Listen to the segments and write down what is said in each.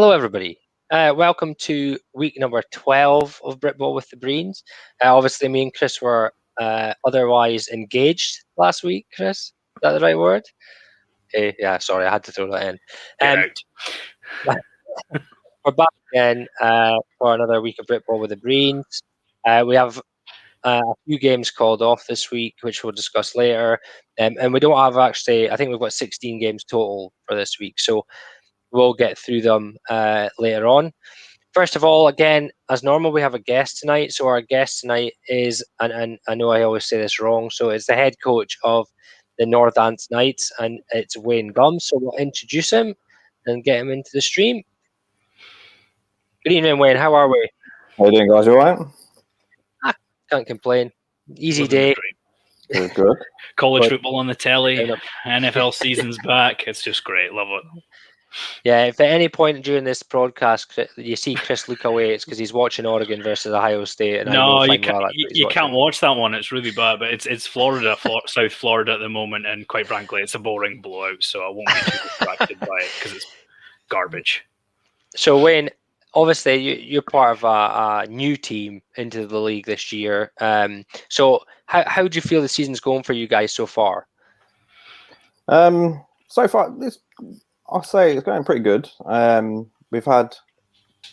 Hello, everybody. Welcome to week number 12 of Britball with the Breens. Obviously, me and Chris were otherwise engaged last week. Chris, is that the right word? Okay, yeah, sorry, I had to throw that in. We're back again for another week of Britball with the Breens. We have a few games called off this week, which we'll discuss later. And we don't have I think we've got 16 games total for this week. So we'll get through them later on. First of all, again, as normal, we have a guest tonight. So our guest tonight is, and I know I always say this wrong, so it's the head coach of the Northants Knights, and it's Wayne Gums. So we'll introduce him and get him into the stream. Good evening, Wayne. How are we? How you doing, guys? You all right? Can't complain. Easy day. Good. College football on the telly, NFL season's back. It's just great. Love it. Yeah, if at any point during this broadcast you see Chris look away, it's because he's watching Oregon versus Ohio State. And no, you can't watch that one. It's really bad. But it's Florida, South Florida at the moment, and quite frankly, it's a boring blowout. So I won't be too distracted by it because it's garbage. So Wayne, obviously you're part of a new team into the league this year. So how do you feel the season's going for you guys so far? So far, I'll say it's going pretty good. We've had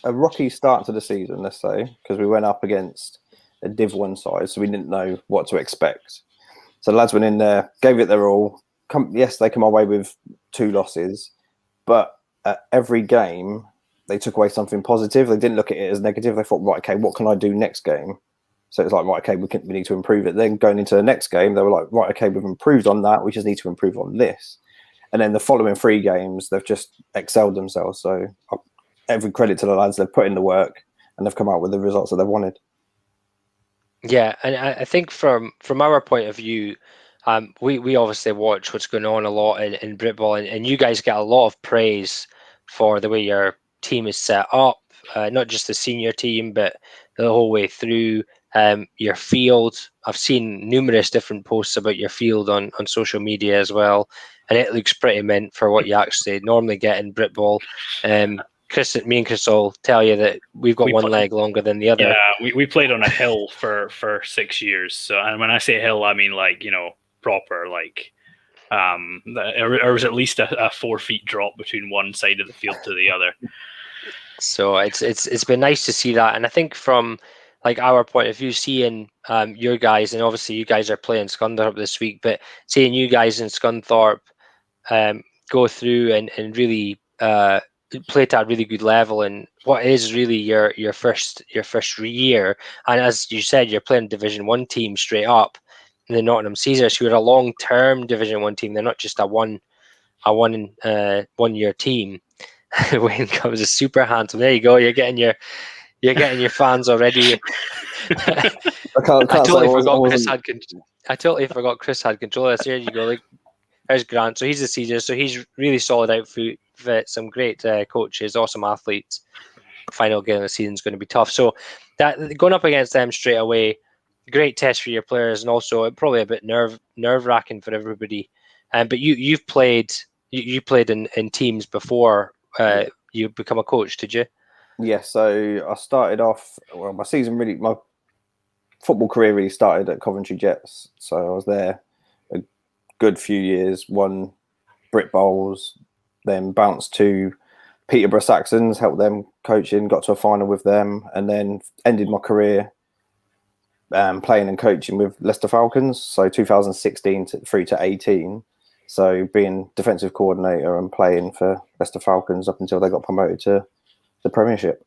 a rocky start to the season, let's say, because we went up against a Div 1 side, so we didn't know what to expect. So the lads went in there, gave it their all. Yes, they come away with 2 losses, but at every game, they took away something positive. They didn't look at it as negative. They thought, right, okay, what can I do next game? So it's like, right, okay, we need to improve it. Then going into the next game, they were like, right, okay, we've improved on that. We just need to improve on this. And then the following 3 games, they've just excelled themselves. So every credit to the lads. They've put in the work and they've come out with the results that they've wanted. Yeah, and I think from our point of view, we obviously watch what's going on a lot in Britball, and you guys get a lot of praise for the way your team is set up, not just the senior team, but the whole way through. Your field, I've seen numerous different posts about your field on social media as well, and it looks pretty mint for what you actually normally get in Britball. Me and Chris will tell you that we've got one leg longer than the other. Yeah, we played on a hill for 6 years. So, and when I say hill, I mean proper there was at least a 4 feet drop between one side of the field to the other. So it's been nice to see that, and I think from our point of view, seeing your guys, and obviously you guys are playing Scunthorpe this week, but seeing you guys in Scunthorpe go through and really play at a really good level, and what is really your first year, and as you said, you're playing Division 1 team straight up in the Nottingham Caesars, who are a long-term Division 1 team. They're not just a one year team. Wayne comes a super handsome. There you go. You're getting your fans already. I totally forgot Chris had control of this. Here you go. There's Grant. So he's a Caesar. So he's really solid outfit. Some great coaches, awesome athletes. Final game of the season is going to be tough. So that going up against them straight away, great test for your players, and also probably a bit nerve wracking for everybody. But you played in teams before you become a coach, did you? Yeah, so I started off, my football career really started at Coventry Jets. So I was there a good few years, won Britballs, then bounced to Peterborough Saxons, helped them coaching, got to a final with them, and then ended my career playing and coaching with Leicester Falcons. So 2016 through to 18. So being defensive coordinator and playing for Leicester Falcons up until they got promoted to the Premiership.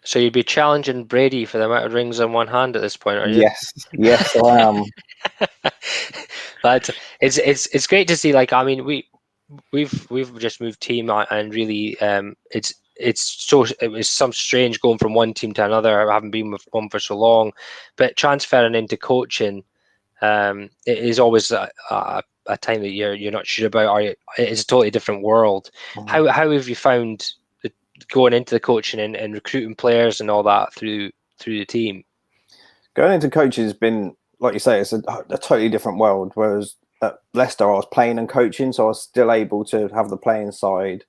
So you'd be challenging Brady for the amount of rings on one hand at this point, are you? Yes, I am. But it's great to see. We've just moved team, and really, it was some strange going from one team to another. I haven't been with one for so long, but transferring into coaching, it is always a time that you're not sure about. It's a totally different world. Mm-hmm. How have you found going into the coaching and recruiting players and all that through the team? Going into coaching has been, like you say, it's a totally different world. Whereas at Leicester, I was playing and coaching, so I was still able to have the playing side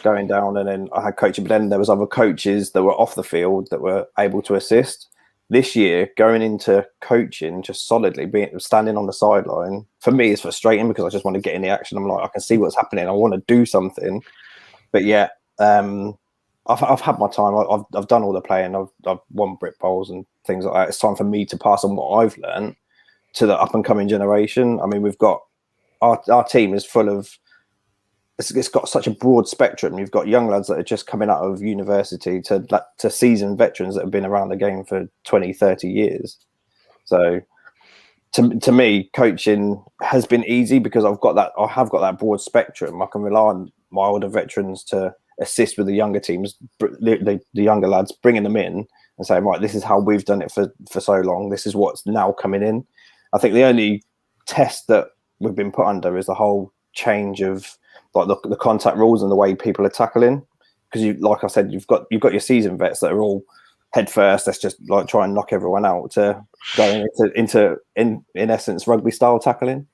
going down, and then I had coaching. But then there was other coaches that were off the field that were able to assist. This year, going into coaching just solidly, standing on the sideline, for me, is frustrating because I just want to get in the action. I'm like, I can see what's happening. I want to do something, but yeah, I've had my time. I've done all the playing. I've won Britballs and things like that. It's time for me to pass on what I've learned to the up and coming generation. I mean, we've got our team is full of. It's got such a broad spectrum. You've got young lads that are just coming out of university to seasoned veterans that have been around the game for 20, 30 years. So to me, coaching has been easy because I have got that broad spectrum. I can rely on my older veterans to assist with the younger teams, the younger lads, bringing them in and saying, right, this is how we've done it for so long. This is what's now coming in. I think the only test that we've been put under is the whole change of like the contact rules and the way people are tackling, because you, like I said, you've got your seasoned vets that are all head first. Let's just like try and knock everyone out, to going into in essence rugby style tackling.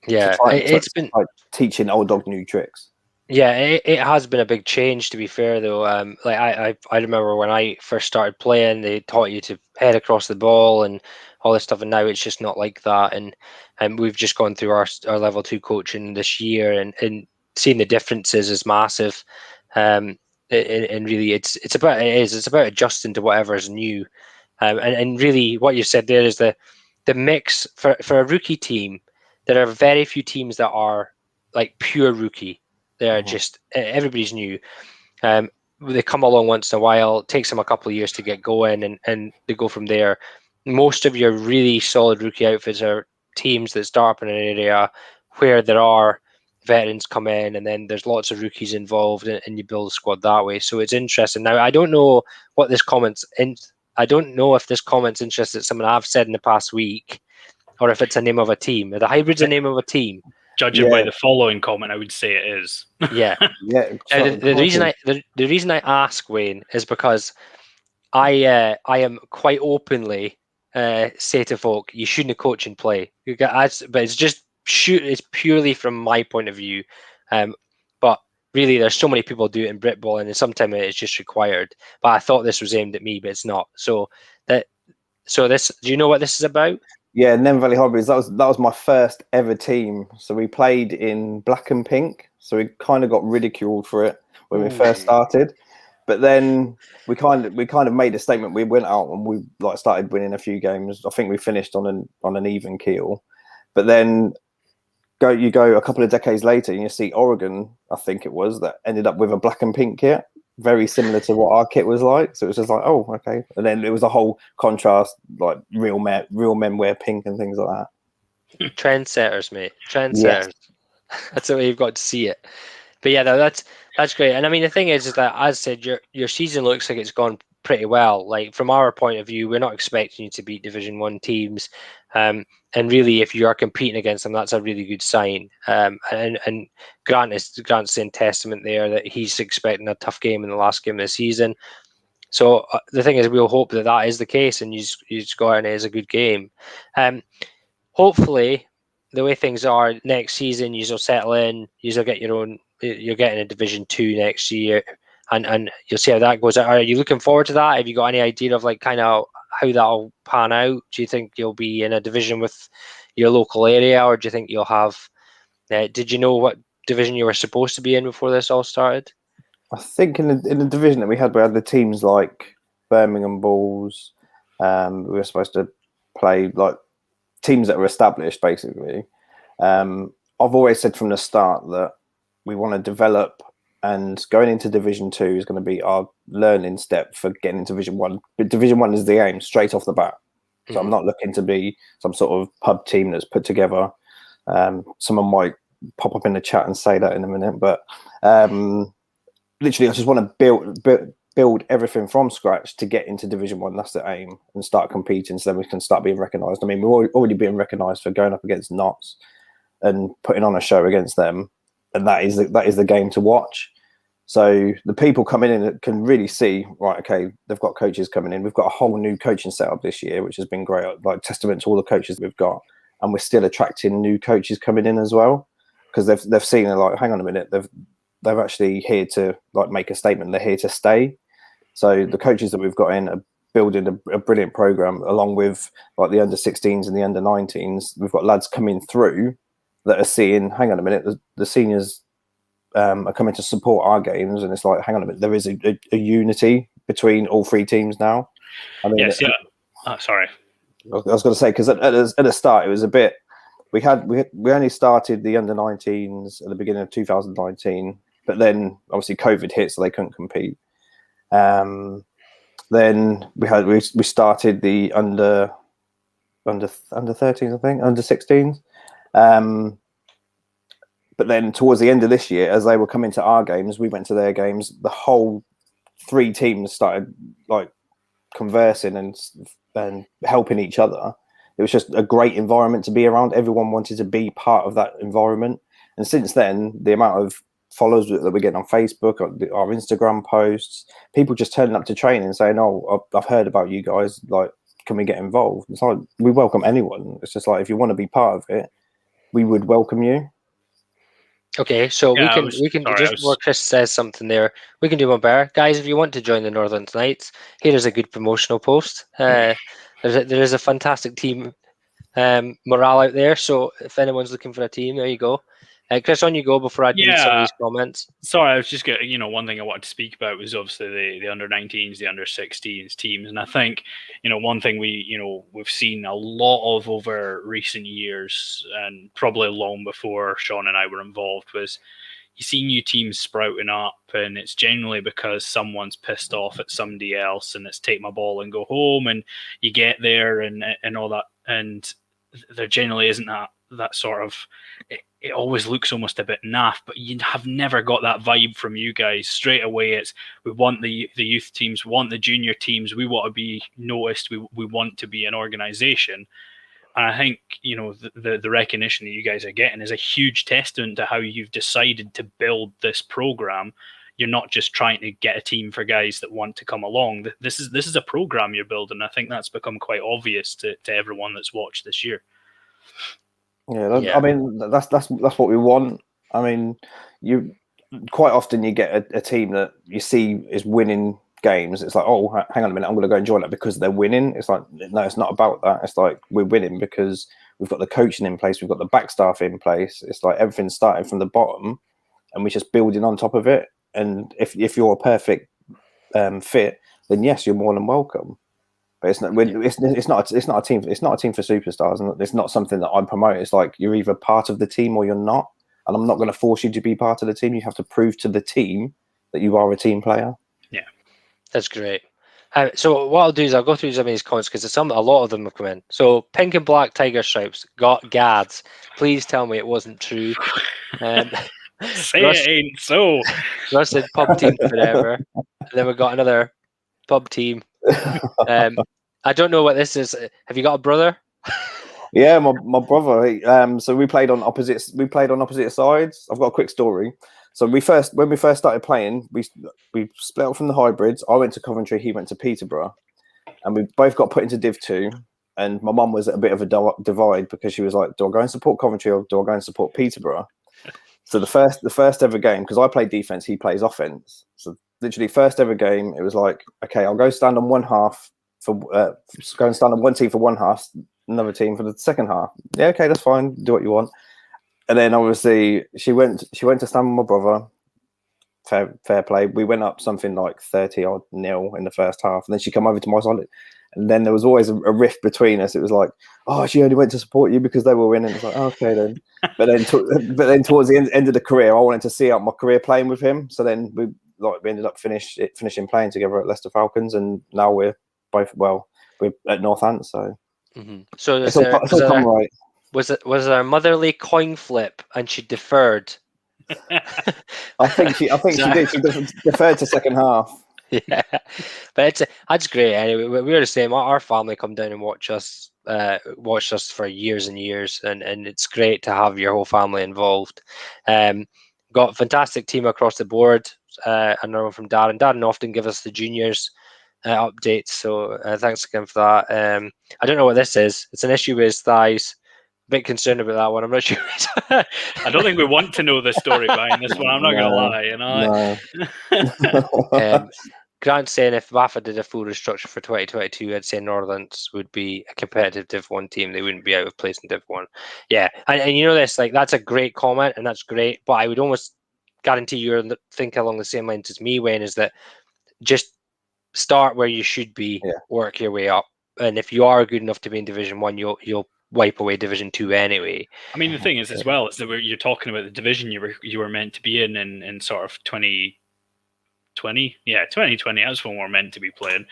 Yeah, it's been like teaching old dog new tricks. Yeah, it has been a big change, to be fair, though. Like I remember when I first started playing, they taught you to head across the ball and all this stuff, and now it's just not like that. And we've just gone through our level 2 coaching this year, and seeing the differences is massive. And really, it's about adjusting to whatever is new. And really, what you said there is the mix for a rookie team. There are very few teams that are like pure rookie. They're just everybody's new. They come along once in a while. It takes them a couple of years to get going, and they go from there. Most of your really solid rookie outfits are teams that start up in an area where there are veterans come in, and then there's lots of rookies involved, and you build a squad that way. So it's interesting. Now, I don't know what this comments in. I don't know if this comment's interested in something I've said in the past week, or if it's a name of a team. Are the hybrids a name of a team? Judging by the following comment, I would say it is. Yeah. Yeah. Now, the reason I ask, Wayne, is because I am quite openly say to folk, you shouldn't coach and play. But it's just it's purely from my point of view. But really, there's so many people do it in Britball, and sometimes it's just required. But I thought this was aimed at me, but it's not. So this, do you know what this is about? Yeah, Nem Valley Hybrids. That was my first ever team. So we played in black and pink. So we kind of got ridiculed for it when we first started. But then we kind of made a statement. We went out and we like started winning a few games. I think we finished on an even keel. But then you go a couple of decades later and you see Oregon, I think it was, that ended up with a black and pink kit, very similar to what our kit was like. So it was just like, oh, okay. And then it was a whole contrast, like real men wear pink and things like that. Trendsetters, mate. Trendsetters. Yes. That's the way you've got to see it. But yeah, that's great. And I mean, the thing is that, as I said, your season looks like it's gone pretty well. Like, from our point of view, we're not expecting you to beat Division 1 teams. And really, if you are competing against them, that's a really good sign. And Grant's saying testament there that he's expecting a tough game in the last game of the season. So the thing is, we'll hope that is the case, and you go out and it is a good game. Hopefully, the way things are next season, you'll settle in. You'll get your own. You're getting a Division 2 next year, and you'll see how that goes. Are you looking forward to that? Have you got any idea of like kind of how that'll pan out? Do you think you'll be in a division with your local area, or do you think you'll have? Did you know what division you were supposed to be in before this all started? I think in the division that we had the teams like Birmingham Bulls. We were supposed to play like teams that were established, basically. I've always said from the start that we want to develop, and going into Division 2 is going to be our learning step for getting into Division 1. But Division 1 is the aim straight off the bat. So I'm not looking to be some sort of pub team that's put together. Someone might pop up in the chat and say that in a minute, but literally I just want to build everything from scratch to get into Division 1. That's the aim, and start competing so then we can start being recognised. I mean, we're already being recognised for going up against Knots and putting on a show against them. And that is the game to watch. So the people coming in can really see, right, okay, they've got coaches coming in. We've got a whole new coaching setup this year, which has been great, like testament to all the coaches that we've got. And we're still attracting new coaches coming in as well, because they've seen it like, hang on a minute, they're actually here to like make a statement. They're here to stay. So the coaches that we've got in are building a brilliant program, along with like the under-16s and the under-19s. We've got lads coming through that are seeing, hang on a minute, the seniors are coming to support our games, and it's like, hang on a minute, there is a unity between all three teams now. I mean, yes, yeah. Sorry, I was going to say, because at the start it was a bit. We only started the under-19s at the beginning of 2019, but then obviously COVID hit, so they couldn't compete. Then we started the under 13s, I think, under 16s. But then towards the end of this year, as they were coming to our games, we went to their games. The whole three teams started like conversing and helping each other. It was just a great environment to be around. Everyone wanted to be part of that environment. And since then, the amount of followers that we're getting on Facebook, our Instagram posts, people just turning up to training and saying, "Oh, I've heard about you guys. Like, can we get involved?" It's like, we welcome anyone. It's just like, if you want to be part of it, we would welcome you. Okay, so we can before Chris says something there, we can do one better, guys. If you want to join the Northern Knights, here is a good promotional post. There is a fantastic team morale out there. So if anyone's looking for a team, there you go. Chris, on you go before I read some of these comments. Sorry, I was just getting, one thing I wanted to speak about was obviously the under-19s, the under-16s teams. And I think, one thing we've seen a lot of over recent years, and probably long before Sean and I were involved, was you see new teams sprouting up, and it's generally because someone's pissed off at somebody else, and it's take my ball and go home, and you get there and all that. And there generally isn't that sort of... It always looks almost a bit naff, but you have never got that vibe from you guys. Straight away, it's we want the youth teams, we want the junior teams, we want to be noticed, we want to be an organisation. And I think, the recognition that you guys are getting is a huge testament to how you've decided to build this programme. You're not just trying to get a team for guys that want to come along. This is a programme you're building. I think that's become quite obvious to everyone that's watched this year. Yeah, I mean, that's what we want. I mean, you quite often you get a team that you see is winning games. It's like, oh, hang on a minute, I'm going to go and join that because they're winning. It's like, no, it's not about that. It's like, we're winning because we've got the coaching in place, we've got the back staff in place. It's like everything's starting from the bottom, and we're just building on top of it. And if you're a perfect fit, then yes, you're more than welcome. But it's not a team. It's not a team for superstars, and it's not something that I promote. It's like, you're either part of the team or you're not, and I'm not going to force you to be part of the team. You have to prove to the team that you are a team player. Yeah, that's great. So what I'll do is I'll go through some of these comments because a lot of them have come in. So pink and black tiger stripes got gads. Please tell me it wasn't true. Say Russ, it ain't so. Russ said pub team forever. And then we got another pub team. I don't know what this is. Have you got a brother? Yeah, my brother. So we played on opposite sides. I've got a quick story. So when we first started playing, we split up from the hybrids. I went to Coventry, he went to Peterborough, and we both got put into Div 2. And my mum was at a bit of a divide because she was like, "Do I go and support Coventry or do I go and support Peterborough?" So the first ever game, because I play defense, he plays offense. So literally first ever game, it was like, okay, I'll go stand on one half go and stand on one team for one half, another team for the second half. Yeah, okay, that's fine. Do what you want. And then obviously she went to stand with my brother. Fair play. We went up something like 30-odd nil in the first half, and then she come over to my side. And then there was always a rift between us. It was like, oh, she only went to support you because they were winning. It's like, oh, okay then. But then towards the end of the career, I wanted to see out my career playing with him. So then we ended up finishing playing together at Leicester Falcons, and now we're at Northants. So, so it's all come right. Was there a motherly coin flip and she deferred? I think she did. She deferred to second half. Yeah, but that's great. Anyway, we're the same. Our family come down and watched us for years and years, and it's great to have your whole family involved. Got a fantastic team across the board. I know from Darren. Darren often give us the juniors updates, so thanks again for that. I don't know what this is. It's an issue with his thighs, bit concerned about that one. I'm not sure. I don't think we want to know the story behind this one. I'm not going to lie. You know. Grant's saying if WAFA did a full restructure for 2022, I'd say Northlands would be a competitive Div 1 team. They wouldn't be out of place in Div 1. Yeah, and you know this, like that's a great comment, and that's great. But I would almost guarantee you're thinking along the same lines as me, Wayne, is that just start where you should be, work your way up, and if you are good enough to be in Division 1, you'll wipe away Division 2 anyway. I mean, the thing is as well is that you're talking about the division you were meant to be in sort of 2020. Yeah, 2020. That's when we're meant to be playing.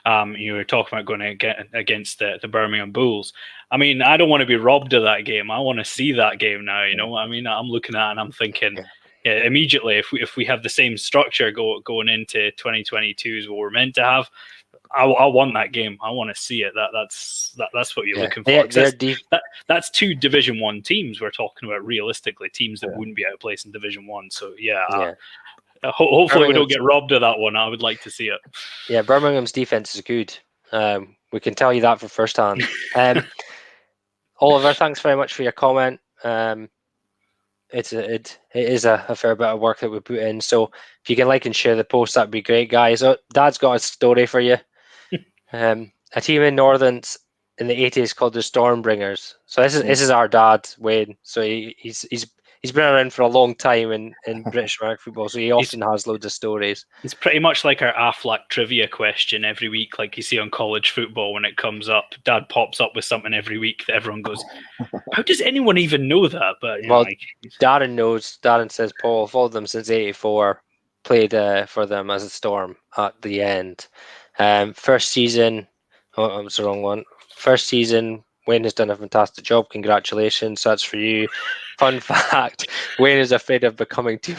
You were talking about going against the Birmingham Bulls. I mean, I don't want to be robbed of that game. I want to see that game now. You know, I mean, I'm looking at it and I'm thinking, immediately if we have the same structure going into 2022 as what we're meant to have, I want that game. I want to see it. That's what you're looking for. That's two Division 1 teams we're talking about. Realistically, teams that wouldn't be out of place in Division 1. So hopefully we don't get robbed of that one. I would like to see it. Yeah, Birmingham's defense is good. We can tell you that for first hand. Oliver, thanks very much for your comment. It is a fair bit of work that we put in. So if you can like and share the post, that'd be great, guys. Dad's got a story for you. A team in Northants in the 80s called the Stormbringers. So this is our dad, Wayne. So he's been around for a long time in British American football, so he often has loads of stories. It's pretty much like our Aflac trivia question every week, like you see on college football when it comes up. Dad pops up with something every week that everyone goes, how does anyone even know that? But Darren knows. Darren says, Paul, followed them since '84, played for them as a Storm at the end. First season, oh, that's the wrong one. First season, Wayne has done a fantastic job. Congratulations. That's for you. Fun fact, Wayne is afraid of becoming too...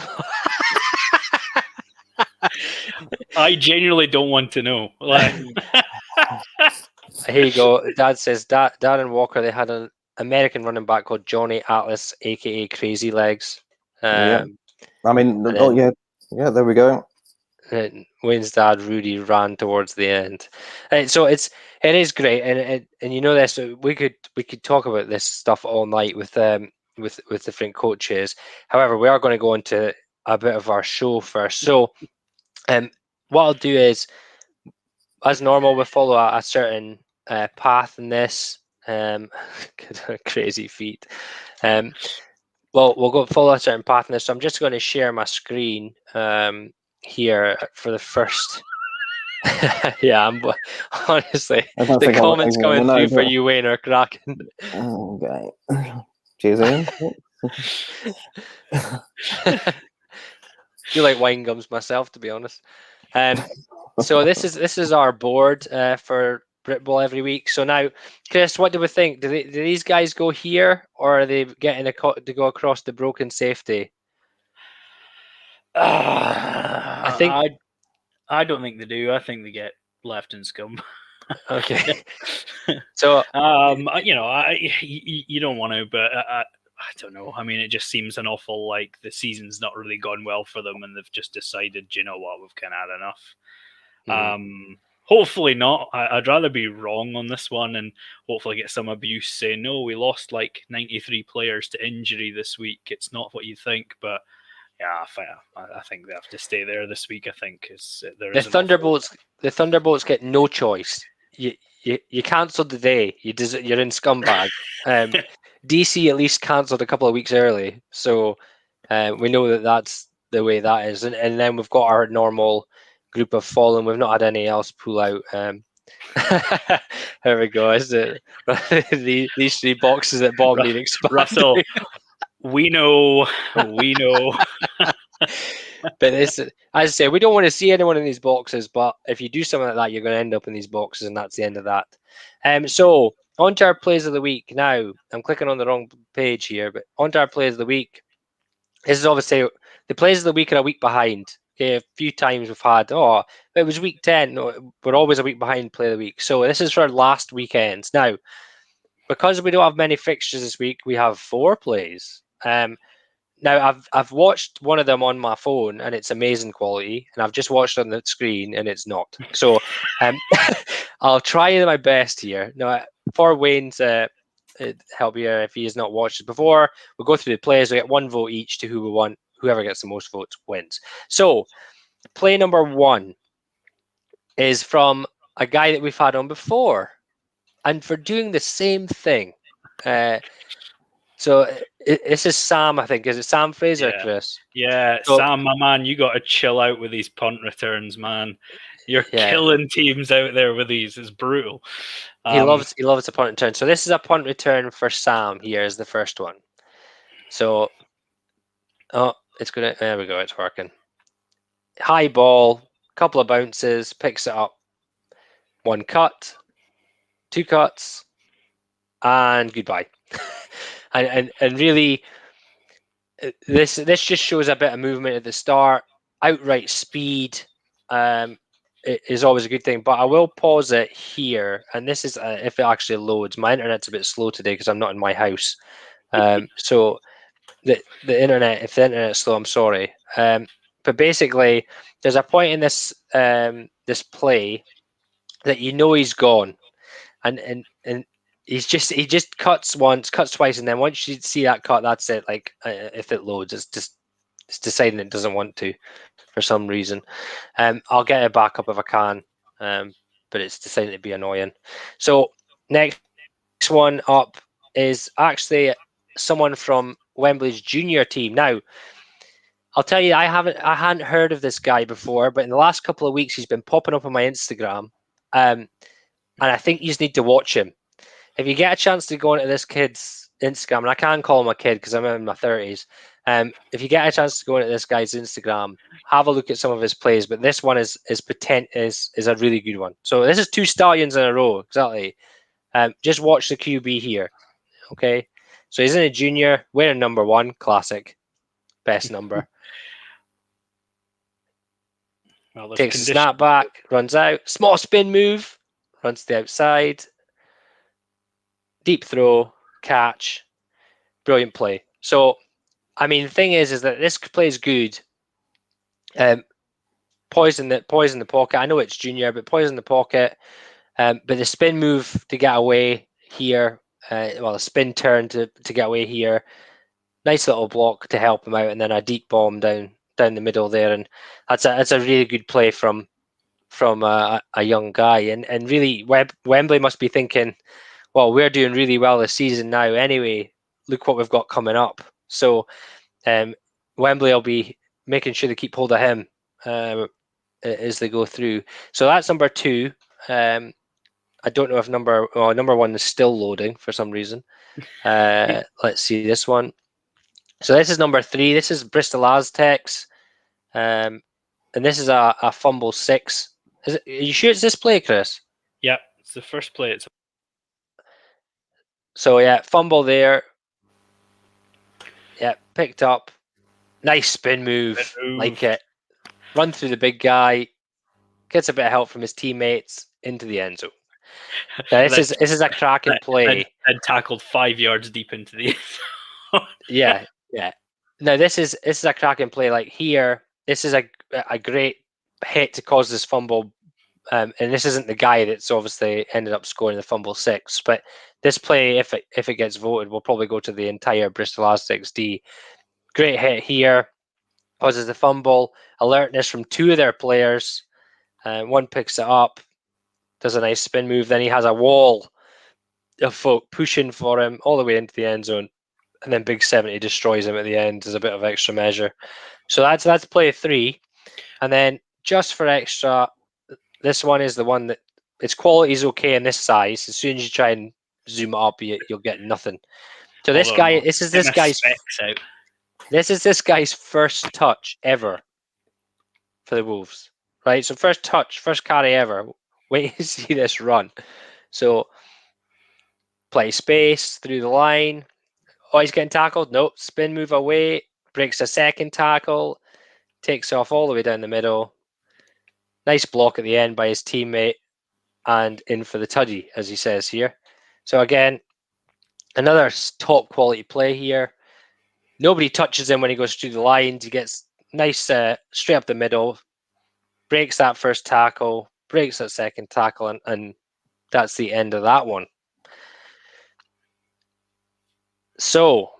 I genuinely don't want to know. Here you go. Dad says, Darren Walker, they had an American running back called Johnny Atlas, a.k.a. Crazy Legs. I mean, there we go. Wayne's dad Rudy ran towards the end, so it is great, and you know this. We could talk about this stuff all night with different coaches. However, we are going to go into a bit of our show first. So, what I'll do is, as normal, we'll follow a certain path in this. Crazy feet. Well, we'll go follow a certain path in this. So I'm just going to share my screen. Here for the first I'm honestly the comments coming through for you, Wayne, are cracking. Okay. Cheers, Ian. feel like wine gums myself, to be honest. So this is our board for Britball every week. So now, Chris, what do we think? Do these guys go here, or are they getting to go across the broken safety? I don't think they do. I think they get left in scum. Okay. So you don't want to, but I don't know. I mean, it just seems an awful like the season's not really gone well for them, and they've just decided, you know what, we've kind of had enough. Hopefully not. I'd rather be wrong on this one and hopefully get some abuse saying, no, we lost like 93 players to injury this week. It's not what you think, but yeah, I think they have to stay there this week. I think the Thunderbolts get no choice. You cancelled the day. You're in scumbag. DC at least cancelled a couple of weeks early, so we know that's the way that is. And then we've got our normal group of fallen. We've not had any else pull out. There we go. Is it these three boxes that Bob need expanding? Russell, we know. But this, as I say, we don't want to see anyone in these boxes. But if you do something like that, you're going to end up in these boxes, and that's the end of that. So on to our plays of the week. Now I'm clicking on the wrong page here, but on to our plays of the week. This is obviously the plays of the week are a week behind. Okay, a few times we've had, it was week 10. No, we're always a week behind play of the week. So this is for last weekends. Now, because we don't have many fixtures this week, we have 4 plays. Now I've watched one of them on my phone and it's amazing quality, and I've just watched it on the screen and it's not. So I'll try my best here. Now for Wayne's help you if he has not watched it before. We'll go through the plays. We get 1 vote each to who we want. Whoever gets the most votes wins. So, play number 1 is from a guy that we've had on before, and for doing the same thing. So this is Sam, I think. Is it Sam Fraser, Chris? Yeah, So, Sam, my man, you got to chill out with these punt returns, man. You're yeah, killing teams out there with these. It's brutal. he loves a punt return. So this is a punt return for Sam. Here is the first one. So, it's gonna. There we go. It's working. High ball, couple of bounces, picks it up. 1 cut, 2 cuts, and goodbye. and really, this just shows a bit of movement at the start. Outright speed is always a good thing, but I will pause it here, and this is if it actually loads. My internet's a bit slow today because I'm not in my house, so the internet, if the internet's slow, I'm sorry. But basically, there's a point in this this play that he's gone, and he just cuts once, cuts twice, and then once you see that cut, that's it. Like if it loads, it's deciding it doesn't want to for some reason. I'll get it back up if I can, but it's deciding to be annoying. So next one up is actually someone from Wembley's junior team. Now, I'll tell you, I hadn't heard of this guy before, but in the last couple of weeks, he's been popping up on my Instagram, and I think you just need to watch him. If you get a chance to go into this kid's Instagram, and I can't call him a kid because I'm in my 30s. If you get a chance to go into this guy's Instagram, have a look at some of his plays. But this one is a really good one. So this is 2 stallions in a row, exactly. Just watch the QB here, okay? So he's in a junior, wearing number 1, classic, best number. Well, Takes a snap back, runs out, small spin move, runs to the outside, deep throw, catch, brilliant play. So, I mean, the thing is that this play is good. Poison the pocket. I know it's junior, but poison the pocket. But the spin move to get away here, a spin turn to get away here. Nice little block to help him out, and then a deep bomb down the middle there, and that's a really good play from a young guy. And really, Wembley must be thinking, well, we're doing really well this season now. Anyway, look what we've got coming up. So, Wembley will be making sure they keep hold of him as they go through. So that's number 2. I don't know if number 1 is still loading for some reason. Let's see this one. So this is number 3. This is Bristol Aztecs, and this is a fumble 6. Are you sure it's this play, Chris? Yeah, it's the first play. So yeah, fumble there. Yeah, picked up. Nice spin move. Like it. Run through the big guy. Gets a bit of help from his teammates into the end zone. Now, this is a cracking play. And tackled 5 yards deep into the. Yeah. Now this is a cracking play. Like here, this is a great hit to cause this fumble. And this isn't the guy that's obviously ended up scoring the fumble 6, but this play, if it gets voted, will probably go to the entire Bristol Aztecs D. Great hit here, causes the fumble. Alertness from 2 of their players. One picks it up, does a nice spin move. Then he has a wall of folk pushing for him all the way into the end zone, and then Big 70 destroys him at the end as a bit of extra measure. So that's play 3, and then just for extra, this one is the one that its quality is okay in this size. As soon as you try and zoom it up, you'll get nothing. So this is this guy's first touch ever for the Wolves, right? So first carry ever. Wait to see this run. So play space through the line. Oh, he's getting tackled. Nope. Spin move away. Breaks a second tackle. Takes off all the way down the middle. Nice block at the end by his teammate. And in for the tuddy, as he says here. So again, another top quality play here. Nobody touches him when he goes through the lines. He gets nice straight up the middle. Breaks that first tackle. Breaks that second tackle. And that's the end of that one. So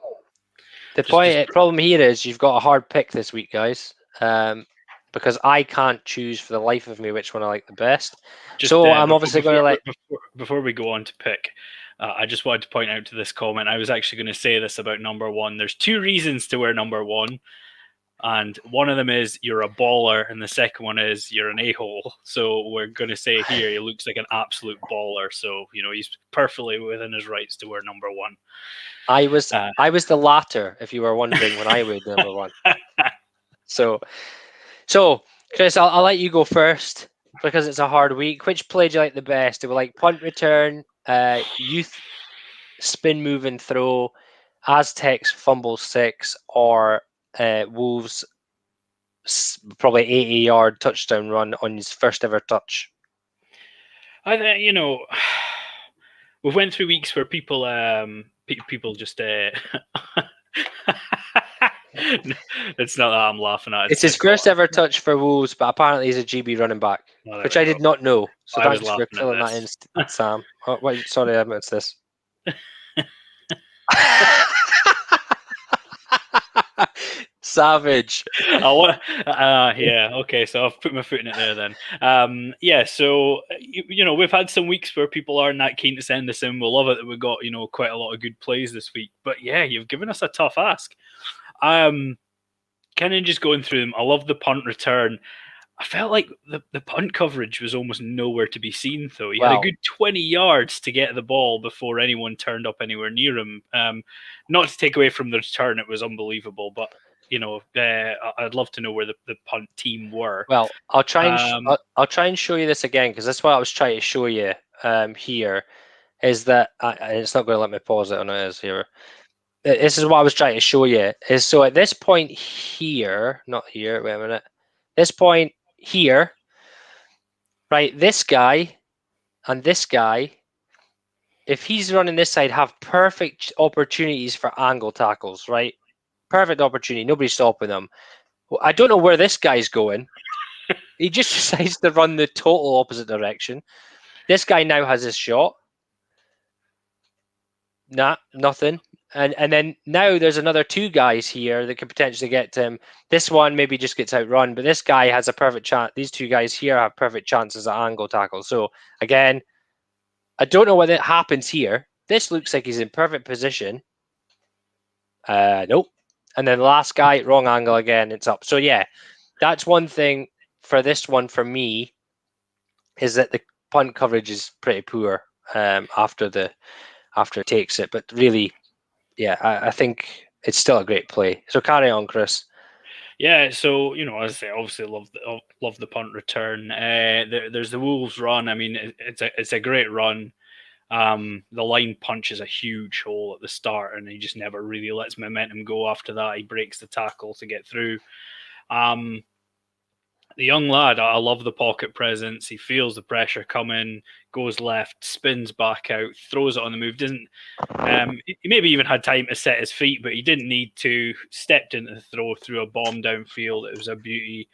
the problem here is you've got a hard pick this week, guys, because I can't choose for the life of me which one I like the best. I'm obviously going to let. Before we go on to pick, I just wanted to point out to this comment. I was actually going to say this about number one. There's two reasons to wear number one. And one of them is you're a baller, and the second one is you're an a-hole. So we're going to say here he looks like an absolute baller. So he's perfectly within his rights to wear number one. I was the latter, if you were wondering, when I weighed number one. So Chris, I'll let you go first because it's a hard week. Which play do you like the best? Do we like punt return, youth spin move and throw, Aztecs fumble 6, or Wolves probably 80-yard touchdown run on his first ever touch? I think we've went through weeks where people just it's not that I'm laughing at. It's his first ever touch for Wolves, but apparently he's a GB running back, which I did not know. So thanks for filling that in, Sam. Sorry, I missed this. Savage. Yeah, okay, so I've put my foot in it there then. So we've had some weeks where people aren't that keen to send us in. We'll love it that we've got quite a lot of good plays this week. But yeah, you've given us a tough ask. Kind of just going through them. I love the punt return. I felt like the punt coverage was almost nowhere to be seen, though. He had a good 20 yards to get the ball before anyone turned up anywhere near him. Not to take away from the return, it was unbelievable, but I'd love to know where the punt team were. Well, I'll try and show you this again, because that's what I was trying to show you here. Is that it's not going to let me pause it on it is here. This is what I was trying to show you. Is so at this point here, not here. Wait a minute. This point here, right? This guy and this guy, if he's running this side, have perfect opportunities for angle tackles, right? Perfect opportunity. Nobody's stopping them. Well, I don't know where this guy's going. He just decides to run the total opposite direction. This guy now has his shot. Nah, nothing. And then now there's another two guys here that could potentially get to him. This one maybe just gets outrun, but this guy has a perfect chance. These two guys here have perfect chances at angle tackle. So again, I don't know what happens here. This looks like he's in perfect position. Nope. And then the last guy, wrong angle again, it's up. So yeah, that's one thing for this one for me, is that the punt coverage is pretty poor after it takes it. But really, yeah, I think it's still a great play. So carry on, Chris. Yeah, so as I say, obviously love the punt return. There's the Wolves run. I mean, it's a great run. The line punches a huge hole at the start, and he just never really lets momentum go after that. He breaks the tackle to get through. The young lad, I love the pocket presence. He feels the pressure coming, goes left, spins back out, throws it on the move. He maybe even had time to set his feet, but he didn't need to. Stepped into the throw, threw a bomb downfield. It was a beauty.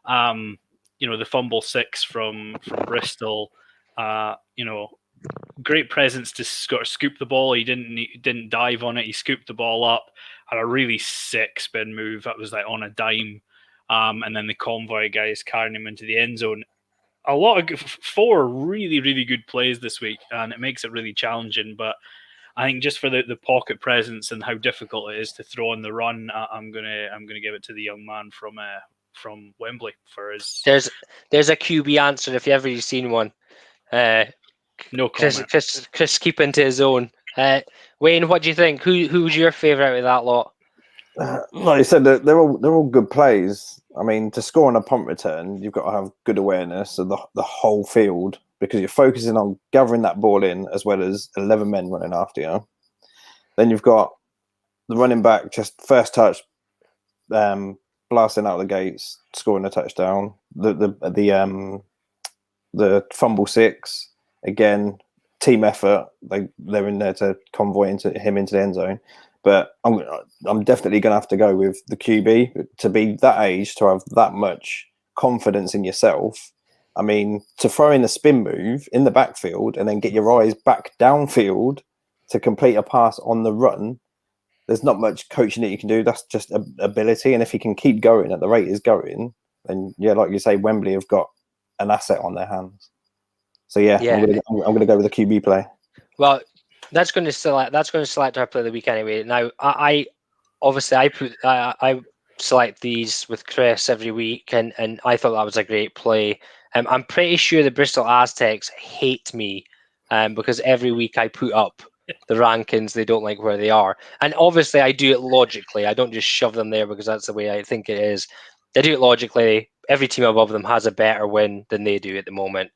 The fumble 6 from Bristol. Great presence to scoop the ball. He didn't dive on it. He scooped the ball up. Had a really sick spin move. That was like on a dime. And then the convoy guys carrying him into the end zone. A lot of 4 really, really good plays this week, and it makes it really challenging. But I think just for the pocket presence and how difficult it is to throw on the run, I'm gonna give it to the young man from Wembley for his. There's a QB answer if you've ever seen one. No comment. Chris keeping to his own. Wayne, what do you think? Who's your favourite out of that lot? Like you said, they're all good plays. I mean, to score on a punt return, you've got to have good awareness of the whole field, because you're focusing on gathering that ball in as well as 11 men running after you. Then you've got the running back, just first touch, blasting out the gates, scoring a touchdown. The fumble 6, again, team effort. They're in there to convoy him into the end zone. But I'm definitely going to have to go with the QB. To be that age, to have that much confidence in yourself. I mean, to throw in a spin move in the backfield and then get your eyes back downfield to complete a pass on the run. there's not much coaching that you can do. That's just ability, and if he can keep going at the rate he's going, then yeah, like you say, Wembley have got an asset on their hands. So yeah, I'm gonna go with the QB play. Well, that's going to select our play of the week anyway. Now, I select these with Chris every week, and I thought that was a great play. I'm pretty sure the Bristol Aztecs hate me because every week I put up the rankings. They don't like where they are, and obviously I do it logically. I don't just shove them there because that's the way I think it is. I do it logically. Every team above them has a better win than they do at the moment.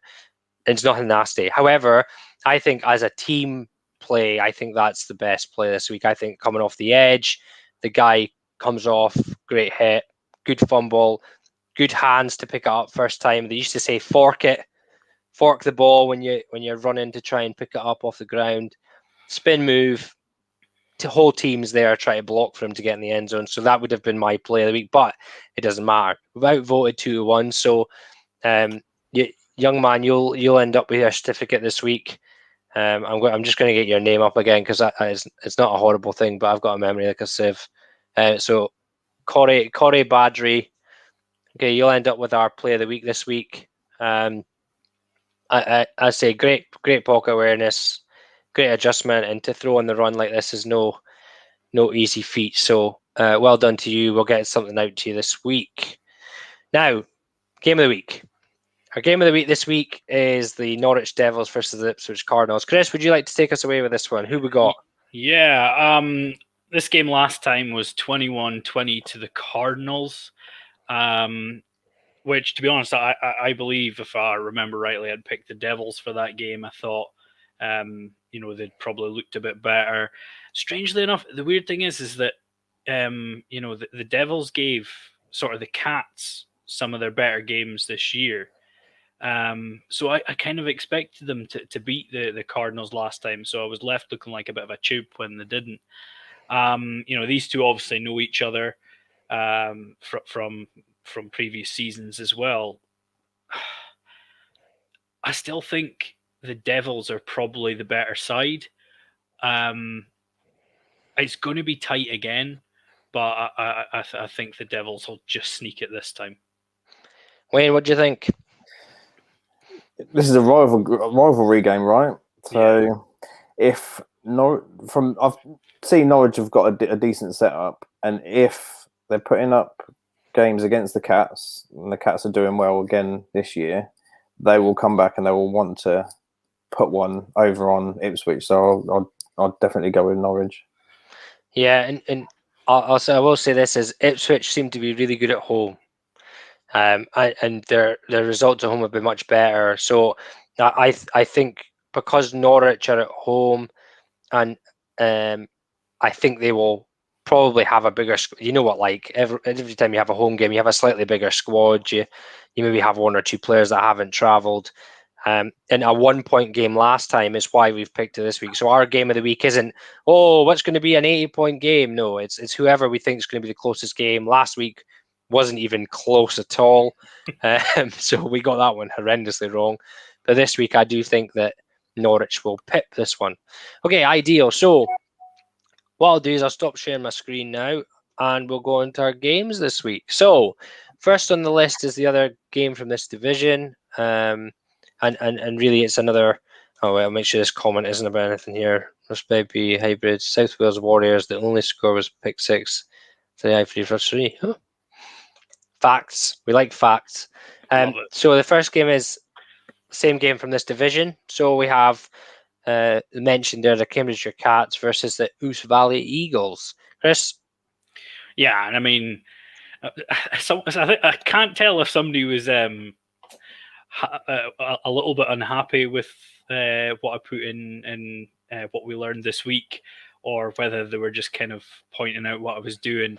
It's nothing nasty. However, I think as a team play, I think that's the best play this week. I think coming off the edge, the guy comes off, great hit, good fumble, good hands to pick it up first time. They used to say fork the ball when you're running to try and pick it up off the ground. Spin move. The whole team's there try to block for him to get in the end zone. So that would have been my play of the week, but it doesn't matter. We've outvoted 2-1. So young man, you'll end up with your certificate this week. I'm just going to get your name up again because it's not a horrible thing, but I've got a memory like a sieve. So Corey Badry. Okay, you'll end up with our play of the week this week. I say great pocket awareness, great adjustment, and to throw on the run like this is no easy feat. So well done to you. We'll get something out to you this week. Now, game of the week. Our game of the week this week is the Norwich Devils versus the Ipswich Cardinals. Chris, would you like to take us away with this one? Who we got? Yeah, this game last time was 21-20 to the Cardinals, which, to be honest, I believe, if I remember rightly, I'd picked the Devils for that game. I thought, they'd probably looked a bit better. Strangely enough, the weird thing is that, the Devils gave sort of the Cats some of their better games this year. So I kind of expected them to beat the Cardinals last time. So I was left looking like a bit of a tube when they didn't. These two obviously know each other from previous seasons as well. I still think the Devils are probably the better side. It's going to be tight again, but I think the Devils will just sneak it this time. Wayne, what do you think? This is a rivalry game, right? So if I've seen Norwich have got a decent setup, and if they're putting up games against the Cats, and the Cats are doing well again this year, they will come back and they will want to put one over on Ipswich. So I'll definitely go with Norwich. Yeah, and also I will say this is Ipswich seem to be really good at home. And their results at home have been much better. So I think because Norwich are at home, and I think they will probably have a bigger. You know what? Like every time you have a home game, you have a slightly bigger squad. You maybe have one or two players that haven't travelled. And a 1-point game last time is why we've picked it this week. So our game of the week isn't, what's going to be an 80-point game? No, it's whoever we think is going to be the closest game. Last week wasn't even close at all. So we got that one horrendously wrong. But this week, I do think that Norwich will pip this one. Okay, ideal. So what I'll do is I'll stop sharing my screen now and we'll go into our games this week. So first on the list is the other game from this division. And really it's another... Oh, wait, I'll make sure this comment isn't about anything here. Respect be hybrid. South Wales Warriors. The only score was pick 6. So the I3 for 3. Huh? Facts. We like facts. So the first game is the same game from this division. So we have mentioned there the Cambridgeshire Cats versus the Ouse Valley Eagles. Chris? Yeah, and I mean, I can't tell if somebody was a little bit unhappy with what I put in what we learned this week, or whether they were just kind of pointing out what I was doing.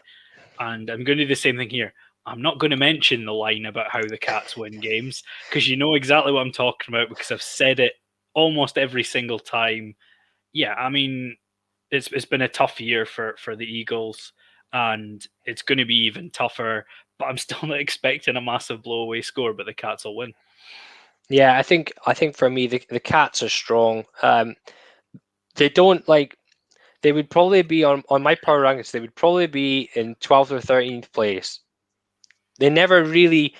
And I'm going to do the same thing here. I'm not going to mention the line about how the Cats win games, because you know exactly what I'm talking about, because I've said it almost every single time. Yeah, I mean, it's been a tough year for the Eagles, and it's going to be even tougher, but I'm still not expecting a massive blow-away score, but the Cats will win. Yeah, I think for me, the Cats are strong. They don't like... they would probably be on my power rankings. They would probably be in 12th or 13th place. They never really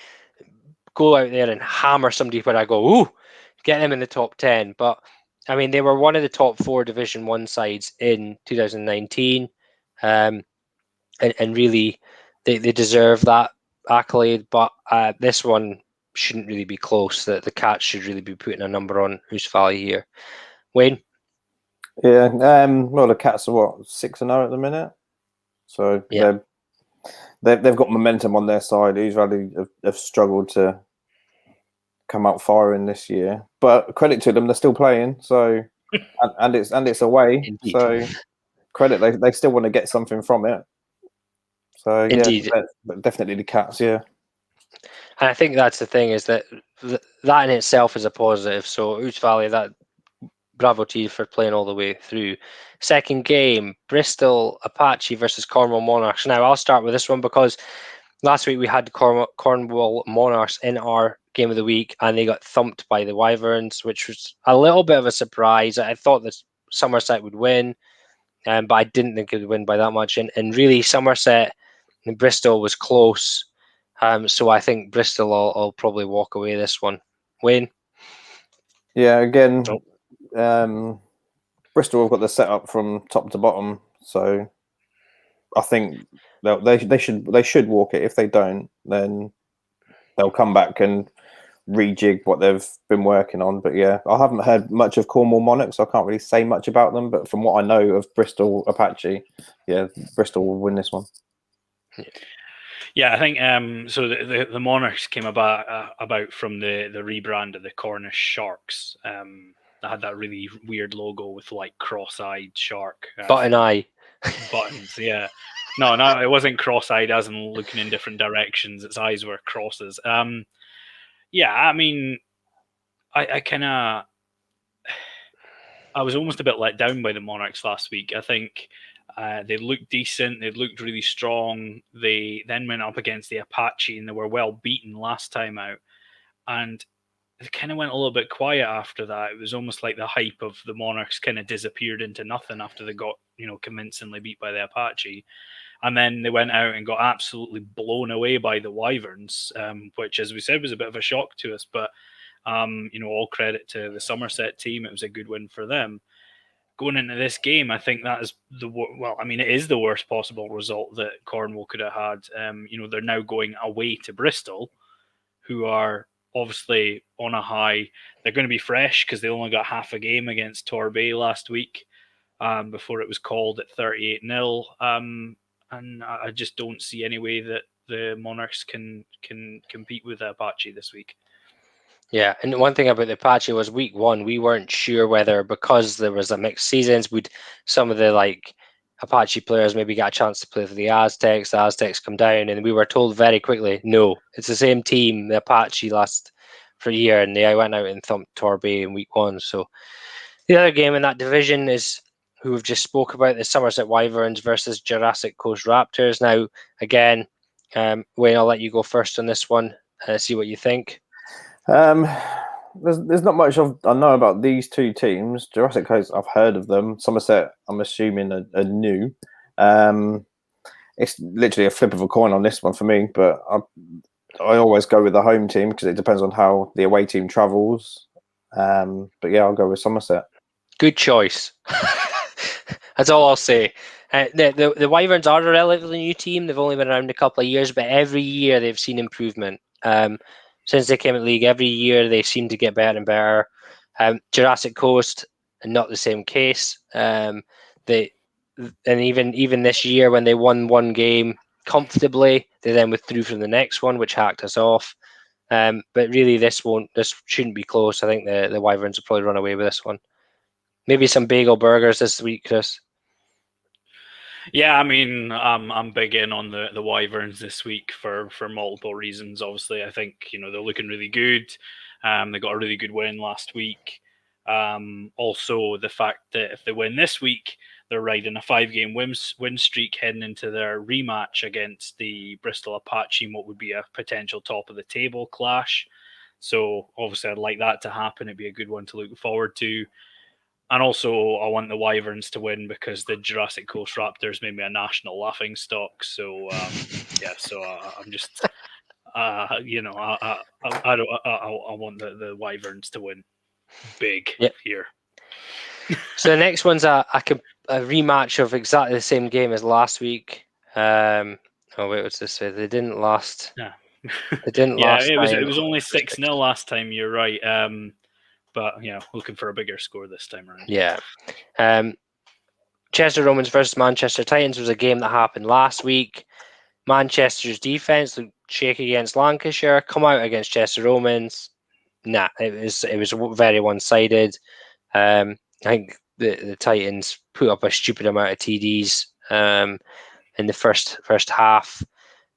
go out there and hammer somebody where I go, ooh, get them in the top 10. But I mean, they were one of the top 4 Division 1 sides in 2019. And really, they deserve that accolade. But this one shouldn't really be close. The Cats should really be putting a number on Ouse Valley here. Wayne? Yeah, well, the Cats are what, 6-0 at the minute, so Yeah. they've got momentum on their side. Ouse Valley have struggled to come out firing this year, but credit to them, they're still playing. So and it's away, Indeed. so credit they still want to get something from it. So Indeed. yeah, definitely the Cats. Yeah. And I think that's the thing, is that in itself is a positive. So Ouse Valley, that bravo to you for playing all the way through. Second game, Bristol Apache versus Cornwall Monarchs. Now I'll start with this one because last week we had Cornwall Monarchs in our game of the week, and they got thumped by the Wyverns, which was a little bit of a surprise. I thought that Somerset would win, but I didn't think it would win by that much. And really, Somerset and Bristol was close. So I think Bristol will probably walk away this one. Wayne? Yeah, again, Bristol have got the setup from top to bottom, so I think they should walk it. If they don't, then they'll come back and rejig what they've been working on. But yeah, I haven't heard much of Cornwall Monarchs, so I can't really say much about them. But from what I know of Bristol Apache, yeah, Bristol will win this one. Yeah, I think so. The Monarchs came about from the rebrand of the Cornish Sharks. They had that really weird logo with like cross-eyed shark. Button eye. Buttons, yeah. No, it wasn't cross-eyed as in looking in different directions. Its eyes were crosses. Yeah, I mean, I kind of, I was almost a bit let down by the Monarchs last week. I think they looked decent. They looked really strong. They then went up against the Apache and they were well beaten last time out. And it kind of went a little bit quiet after that. It was almost like the hype of the Monarchs kind of disappeared into nothing after they got, convincingly beat by the Apache. And then they went out and got absolutely blown away by the Wyverns, which, as we said, was a bit of a shock to us. But, all credit to the Somerset team. It was a good win for them. Going into this game, I think that is it is the worst possible result that Cornwall could have had. They're now going away to Bristol, who are obviously on a high. They're going to be fresh because they only got half a game against Torbay last week before it was called at 38-0. And I just don't see any way that the Monarchs can compete with the Apache this week. Yeah, and one thing about the Apache was week 1, we weren't sure whether, because there was a mixed seasons, would some of the Apache players maybe get a chance to play for the Aztecs come down, and we were told very quickly, no, it's the same team, the Apache last for a year, and they went out and thumped Torbay in week 1. So the other game in that division is who we've just spoke about, the Somerset Wyverns versus Jurassic Coast Raptors. Now, again, Wayne, I'll let you go first on this one, see what you think. There's not much I know about these two teams. Jurassic Coast, I've heard of them. Somerset, I'm assuming are new. It's literally a flip of a coin on this one for me, but I always go with the home team because it depends on how the away team travels. But yeah, I'll go with Somerset. Good choice. That's all I'll say. The Wyverns are a relatively new team. They've only been around a couple of years, but every year they've seen improvement. Since they came in the league, every year they seem to get better and better. Jurassic Coast, not the same case. Even this year when they won one game comfortably, they then withdrew from the next one, which hacked us off. But really, this shouldn't be close. I think the Wyverns will probably run away with this one. Maybe some bagel burgers this week, Chris. Yeah, I mean, I'm big in on the Wyverns this week for multiple reasons. Obviously, I think they're looking really good. They got a really good win last week. Also, the fact that if they win this week, they're riding a 5-game win streak heading into their rematch against the Bristol Apache in what would be a potential top of the table clash. So obviously, I'd like that to happen. It'd be a good one to look forward to. And also, I want the Wyverns to win because the Jurassic Coast Raptors made me a national laughing stock. So so I'm just, I want the Wyverns to win big here. So the next one's a rematch of exactly the same game as last week. What's this say? They didn't last. Yeah, They didn't last. It was only 6-0 last time. You're right. But looking for a bigger score this time around. Yeah. Chester Romans versus Manchester Titans was a game that happened last week. Manchester's defense looked shaky against Lancashire. Come out against Chester Romans. Nah, it was very one-sided. I think the Titans put up a stupid amount of TDs in the first half,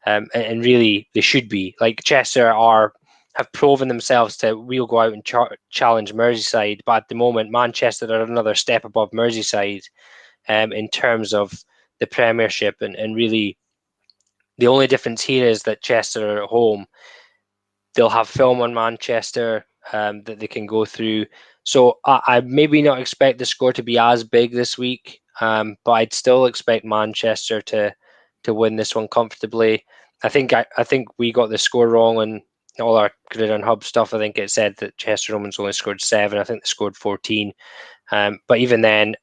and really they should be. Like Chester have proven themselves to we'll go out and challenge Merseyside, but at the moment Manchester are another step above Merseyside in terms of the Premiership, and really the only difference here is that Chester are at home. They'll have film on Manchester that they can go through. So I maybe not expect the score to be as big this week, but I'd still expect Manchester to win this one comfortably. I think we got the score wrong on all our Grid and Hub stuff. I think it said that Chester Romans only scored 7. I think they scored 14. But even then,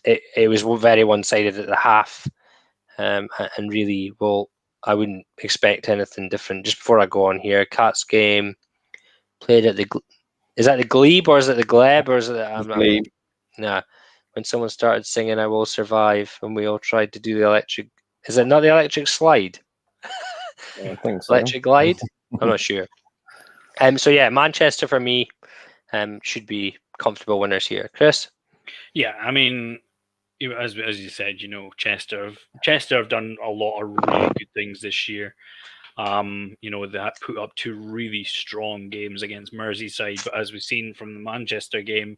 it was very one-sided at the half. And really, I wouldn't expect anything different. Just before I go on here, Cats game played at the. Is that the Glebe or is it the Gleb or is it? Nah. When someone started singing "I Will Survive" and we all tried to do the electric. Is it not the electric slide? I think so. Electric glide. I'm not sure. So yeah, Manchester for me should be comfortable winners here. Chris? Yeah, I mean, as you said, Chester have done a lot of really good things this year. They put up 2 really strong games against Merseyside, but as we've seen from the Manchester game,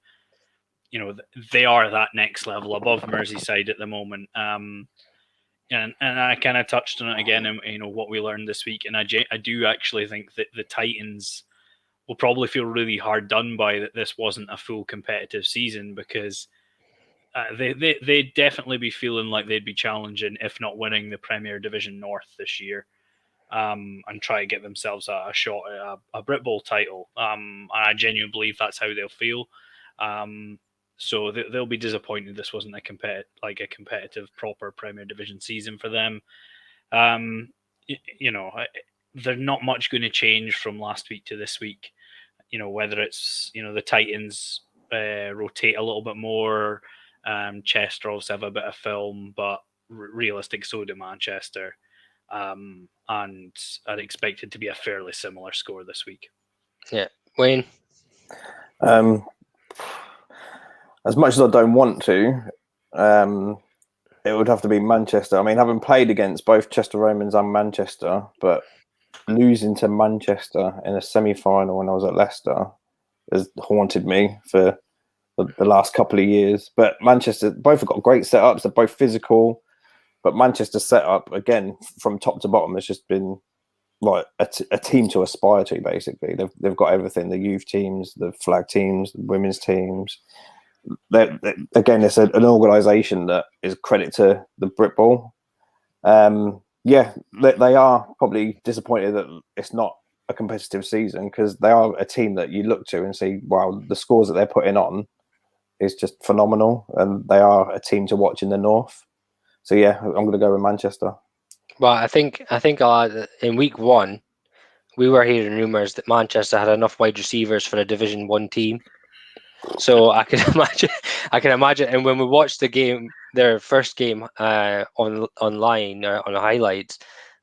they are that next level above Merseyside at the moment. And I kind of touched on it again, and what we learned this week, and I do actually think that the Titans will probably feel really hard done by that this wasn't a full competitive season, because they'd definitely be feeling like they'd be challenging, if not winning, the Premier Division North this year, and try to get themselves a shot at a Britball title. And I genuinely believe that's how they'll feel. So they'll be disappointed this wasn't a competitive proper Premier Division season for them. There's not much going to change from last week to this week. Whether it's the Titans rotate a little bit more. Chester also have a bit of film, but realistic, so do Manchester. And I'd expect it to be a fairly similar score this week. Yeah. Wayne? As much as I don't want to, it would have to be Manchester. I mean, having played against both Chester Romans and Manchester, but losing to Manchester in a semi-final when I was at Leicester has haunted me for the last couple of years. But Manchester, both have got great setups. They're both physical. But Manchester's setup, again, from top to bottom, has just been like a team to aspire to, basically. They've got everything, the youth teams, the flag teams, the women's teams. Again, it's an organisation that is credit to the Britball. They are probably disappointed that it's not a competitive season, because they are a team that you look to and see, wow, the scores that they're putting on is just phenomenal, and they are a team to watch in the North. So yeah, I'm going to go with Manchester. Well, I think in week 1, we were hearing rumours that Manchester had enough wide receivers for a Division 1 team. So I can imagine, and when we watched the game, their first game online on the highlights,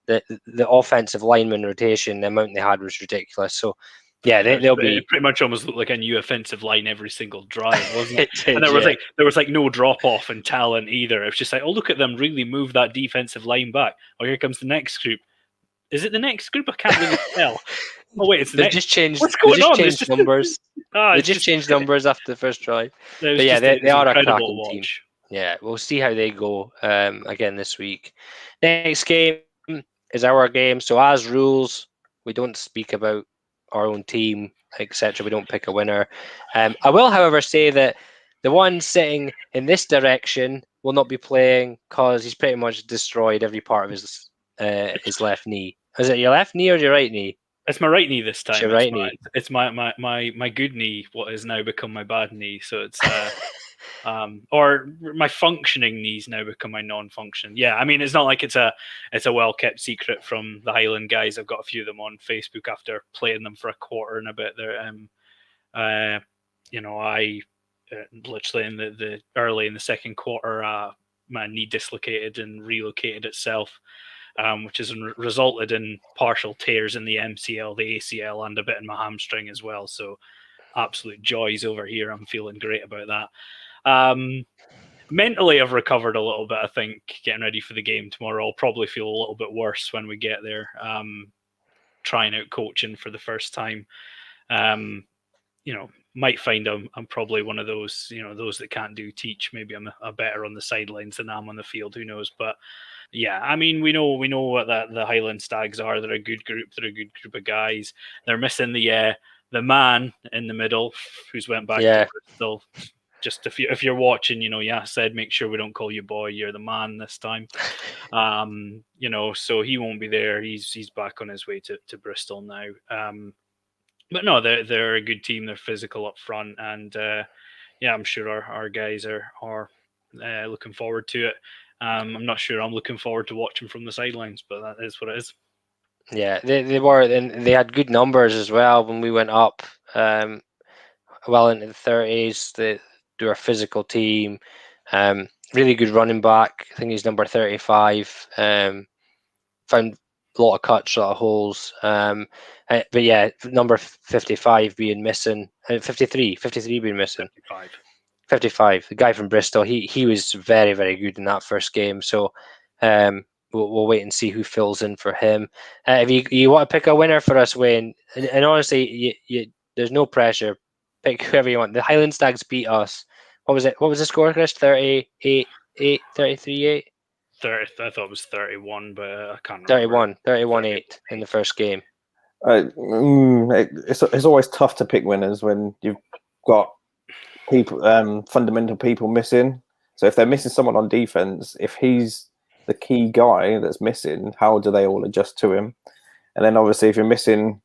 the offensive lineman rotation, the amount they had was ridiculous. So yeah, they'll be. It pretty much almost looked like a new offensive line every single drive, wasn't it? Did, and there was no drop off in talent either. It was just like, oh, look at them really move that defensive line back. Oh, here comes the next group. Is it the next group? I can't really tell. Oh wait, it's the next. Just changed. What's going on? Changed numbers. They just changed numbers after the first drive. But yeah, they are a cracking team. Yeah, we'll see how they go again this week. Next game is our game. So as rules, we don't speak about our own team, etc. We don't pick a winner. I will, however, say that The one sitting in this direction will not be playing because he's pretty much destroyed every part of his left knee. Is it your left knee or your right knee? It's my right knee this It's time. your right knee. It's my good knee, what has now become my bad knee. So it's or my functioning knees now become my non-function. Yeah, I mean, it's not like it's a well kept secret from the Highland guys. I've got a few of them on Facebook after playing them for a quarter and a bit. They're I literally in the early in the second quarter, my knee dislocated and relocated itself. Which has resulted in partial tears in the MCL, the ACL, and a bit in my hamstring as well. So absolute joys over here. I'm feeling great about that. Mentally, I've recovered a little bit. I think getting ready for the game tomorrow, I'll probably feel a little bit worse when we get there. Trying out coaching for the first time. Might find I'm probably one of those, those that can't do teach. Maybe I'm a better on the sidelines than I'm on the field. Who knows? But yeah, I mean, we know what the Highland Stags are. They're a good group. They're a good group of guys. They're missing the man in the middle who's went back to Bristol. Just if you're watching, said make sure we don't call you boy. You're the man this time. So he won't be there. He's back on his way to Bristol now. But no, they're a good team. They're physical up front, and I'm sure our guys are looking forward to it. I'm not sure I'm looking forward to watching from the sidelines, but that is what it is. Yeah, they were, and they had good numbers as well when we went up. Well into the 30s, they're a physical team. Really good running back. I think he's number 35. Found a lot of cuts, a lot of holes. But yeah, number 55 being missing, 53 being missing. 55. The guy from Bristol, he was very, very good in that first game. So we'll wait and see who fills in for him. If you want to pick a winner for us, Wayne, and honestly, there's no pressure. Pick whoever you want. The Highland Stags beat us. What was it? What was the score, Chris? 38-8, 33-8? 30. I thought it was 31, but I can't remember. 31-8 in the first game. It's always tough to pick winners when you've got people, fundamental people missing. So if they're missing someone on defense, if he's the key guy that's missing, how do they all adjust to him? And then obviously if you're missing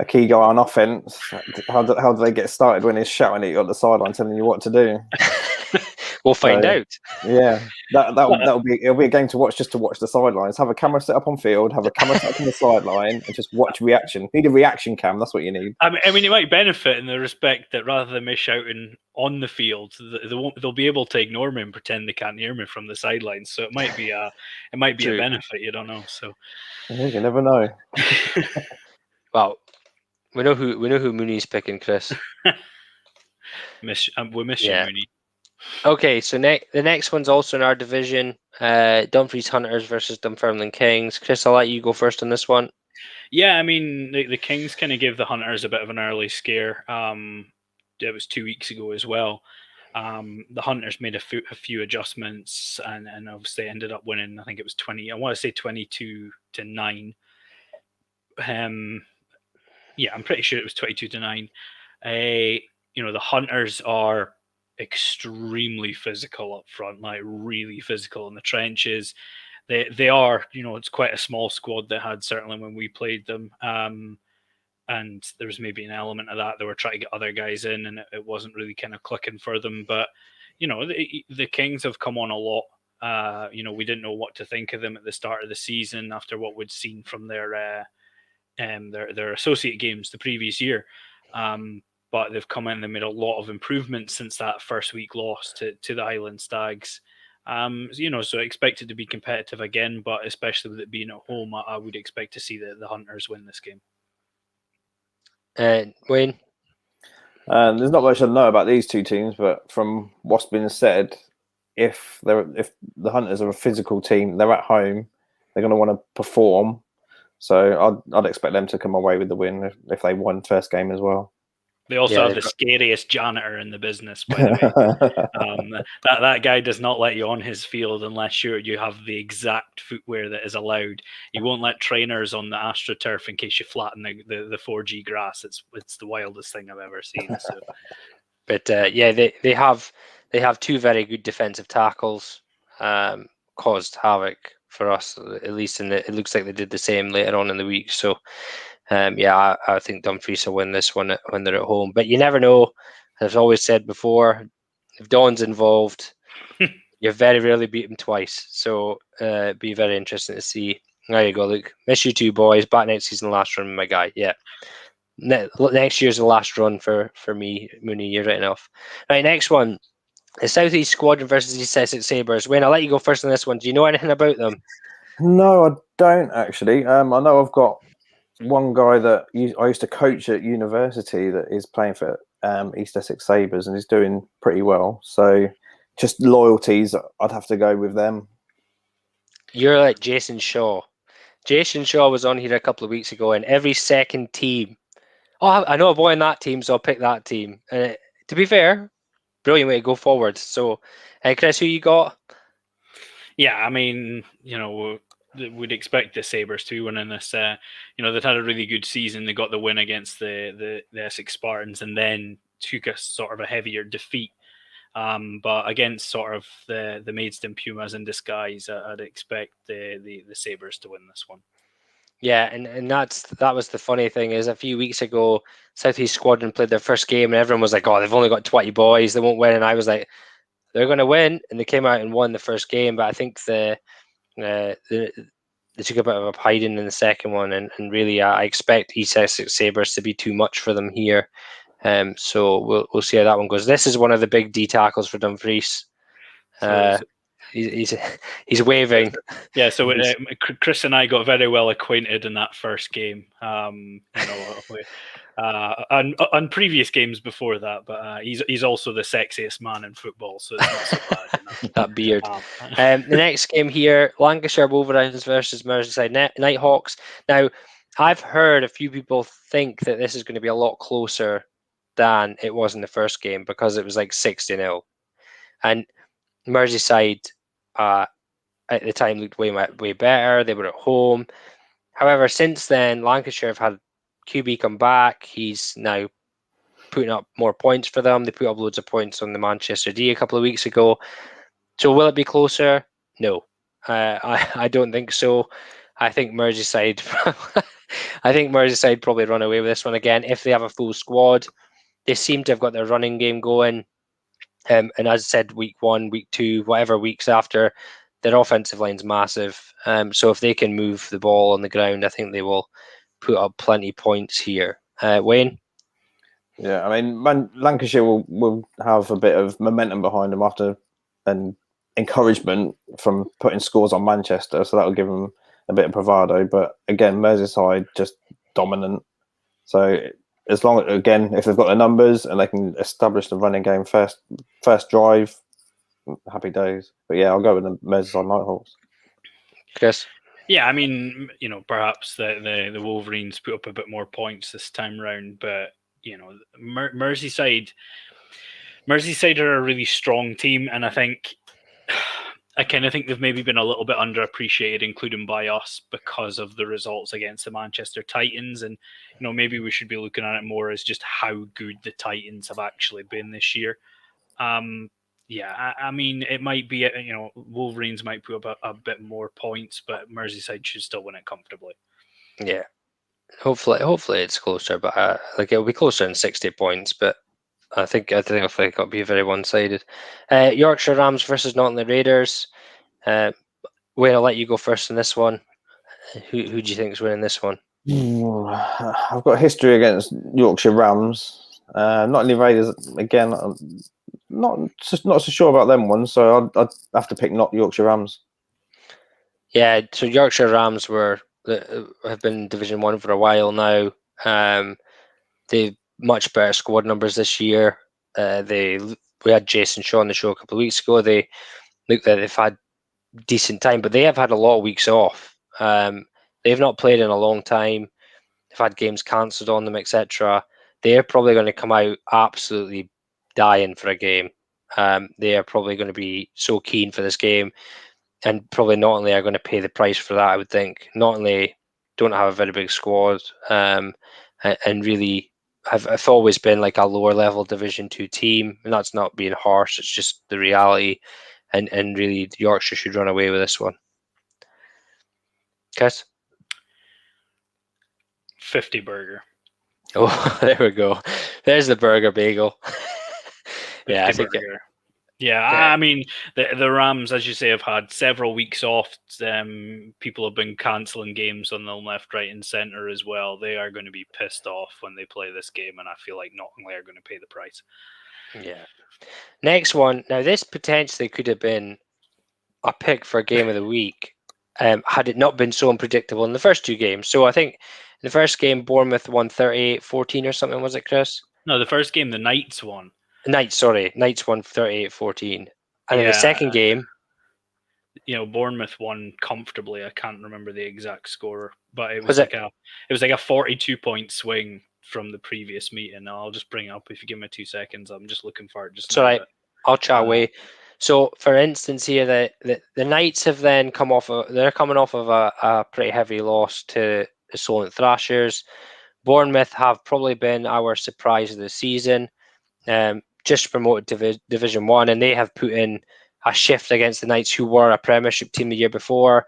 a key guy on offense, how do they get started when he's shouting at you on the sideline telling you what to do? We'll find out. Yeah, it'll be a game to watch, just to watch the sidelines. Have a camera set up on field, have a camera set up on the sideline, and just watch reaction. Need a reaction cam. That's what you need. I mean, it might benefit in the respect that rather than me shouting on the field, they'll be able to ignore me and pretend they can't hear me from the sidelines. So it might be a benefit. You don't know. So you never know. Well, we know who Mooney's picking, Chris. We miss you, Mooney. Okay, so the next one's also in our division. Dumfries Hunters versus Dunfermline Kings. Chris, I'll let you go first on this one. Yeah, I mean, the Kings kind of give the Hunters a bit of an early scare. It was 2 weeks ago as well. The Hunters made a few adjustments and obviously ended up winning. I think it was 22-9. Yeah, I'm pretty sure it was 22-9. The Hunters are extremely physical up front, like really physical in the trenches. They are, it's quite a small squad they had certainly when we played them. And there was maybe an element of that. They were trying to get other guys in and it wasn't really kind of clicking for them. But, the Kings have come on a lot. We didn't know what to think of them at the start of the season after what we'd seen from their associate games the previous year. But they've come in and made a lot of improvements since that first week loss to the Highland Stags. So I expect it to be competitive again, but especially with it being at home, I would expect to see the Hunters win this game. Wayne? There's not much I know about these two teams, but from what's been said, if the Hunters are a physical team, they're at home, they're going to want to perform. So I'd expect them to come away with the win if they won first game as well. They also have the scariest janitor in the business, by the way. That guy does not let you on his field unless you have the exact footwear that is allowed. He won't let trainers on the AstroTurf in case you flatten the 4G grass. It's the wildest thing I've ever seen. So But they have two very good defensive tackles. Caused havoc for us, at least it looks like they did the same later on in the week. So I think Dumfries will win this one when they're at home. But you never know. As I've always said before, if Don's involved, you very rarely beat him twice. So it'd be very interesting to see. There you go, Luke. Miss you two boys. Back next season, last run, my guy. Yeah. Next year's the last run for me, Mooney. You're right enough. Right, next one. The South East Squadron versus the Essex Sabers. Wayne, I'll let you go first on this one. Do you know anything about them? No, I don't actually. I know I've got one guy that I used to coach at university that is playing for East Essex Sabers and he's doing pretty well. So just loyalties, I'd have to go with them. You're like Jason Shaw. Jason Shaw was on here a couple of weeks ago, and every second team. Oh, I know a boy in that team, so I'll pick that team. To be fair, brilliant way to go forward. So, Chris, who you got? Yeah, I mean, we'd expect the Sabers to win in this. They've had a really good season. They got the win against the Essex Spartans, and then took a sort of a heavier defeat. But against sort of the Maidstone Pumas in disguise, I'd expect the Sabers to win this one. Yeah, and that was the funny thing is a few weeks ago, Southeast Squadron played their first game, and everyone was like, "Oh, they've only got 20 boys, they won't win." And I was like, "They're going to win," and they came out and won the first game. But I think they took a bit of a hiding in the second one, and really, I expect East Essex Sabers to be too much for them here. So we'll see how that one goes. This is one of the big D tackles for Dumfries. He's waving. Yeah, so Chris and I got very well acquainted in that first game. On previous games before that, but he's also the sexiest man in football, so it's not so bad. That beard. The next game here, Lancashire Wolverines versus Merseyside Nighthawks. Now, I've heard a few people think that this is going to be a lot closer than it was in the first game because it was like 60-0. And Merseyside at the time looked way better. They were at home. However, since then, Lancashire have had QB come back. He's now putting up more points for them. They put up loads of points on the Manchester D a couple of weeks ago. So will it be closer? No, I don't think so. I think Merseyside. I think Merseyside probably run away with this one again if they have a full squad. They seem to have got their running game going. And as I said, week 1, week 2, whatever weeks after, their offensive line's massive. So if they can move the ball on the ground, I think they will put up plenty of points here. Wayne? Yeah, I mean, Lancashire will have a bit of momentum behind them after an encouragement from putting scores on Manchester, so that'll give them a bit of bravado. But again, Merseyside just dominant. So as long as, again, if they've got the numbers and they can establish the running game first drive, happy days. But yeah, I'll go with the Merseyside Nighthawks. Chris? Yeah, I mean, perhaps the Wolverines put up a bit more points this time round, but Merseyside are a really strong team, and I kind of think they've maybe been a little bit underappreciated, including by us, because of the results against the Manchester Titans. And maybe we should be looking at it more as just how good the Titans have actually been this year. I mean, it might be Wolverines might put up a bit more points, but Merseyside should still win it comfortably. Yeah, hopefully it's closer, but it'll be closer than 60 points. But I think it'll be very one-sided. Yorkshire Rams versus Nottingham Raiders. Wayne, I'll let you go first in this one. Who do you think is winning this one? I've got history against Yorkshire Rams. Nottingham Raiders again. I'm not so sure about them ones, so I'd have to pick not Yorkshire Rams. Yeah, so Yorkshire Rams have been in Division 1 for a while now. They've much better squad numbers this year. We had Jason Shaw on the show a couple of weeks ago. They look like they've had decent time, but they have had a lot of weeks off. They've not played in a long time. They've had games cancelled on them, etc. They're probably going to come out absolutely dying for a game. They are probably going to be so keen for this game, and probably not only are going to pay the price for that. I would think not only don't have a very big squad, and really have always been like a lower level Division 2 team, and that's not being harsh. It's just the reality, and really Yorkshire should run away with this one. Chris? 50 burger. Oh, there we go. There's the burger bagel. Yeah, I think burger. Yeah, I mean, the Rams, as you say, have had several weeks off. People have been cancelling games on them left, right, and centre as well. They are going to be pissed off when they play this game, and I feel like Nottingham are going to pay the price. Yeah. Next one. Now, this potentially could have been a pick for game of the week had it not been so unpredictable in the first two games. So I think in the first game, Bournemouth won 38-14 or something, was it, Chris? No, the first game, the Knights won. Knights won 38-14. And in the second game, Bournemouth won comfortably. I can't remember the exact score, but it was like a 42-point swing from the previous meeting. I'll just bring it up if you give me 2 seconds. I'm just looking for it. Right. I'll chat away. So, for instance, here the Knights have then come off. They're coming off of a pretty heavy loss to the Solent Thrashers. Bournemouth have probably been our surprise of the season. Just promoted to Division 1, and they have put in a shift against the Knights, who were a Premiership team the year before.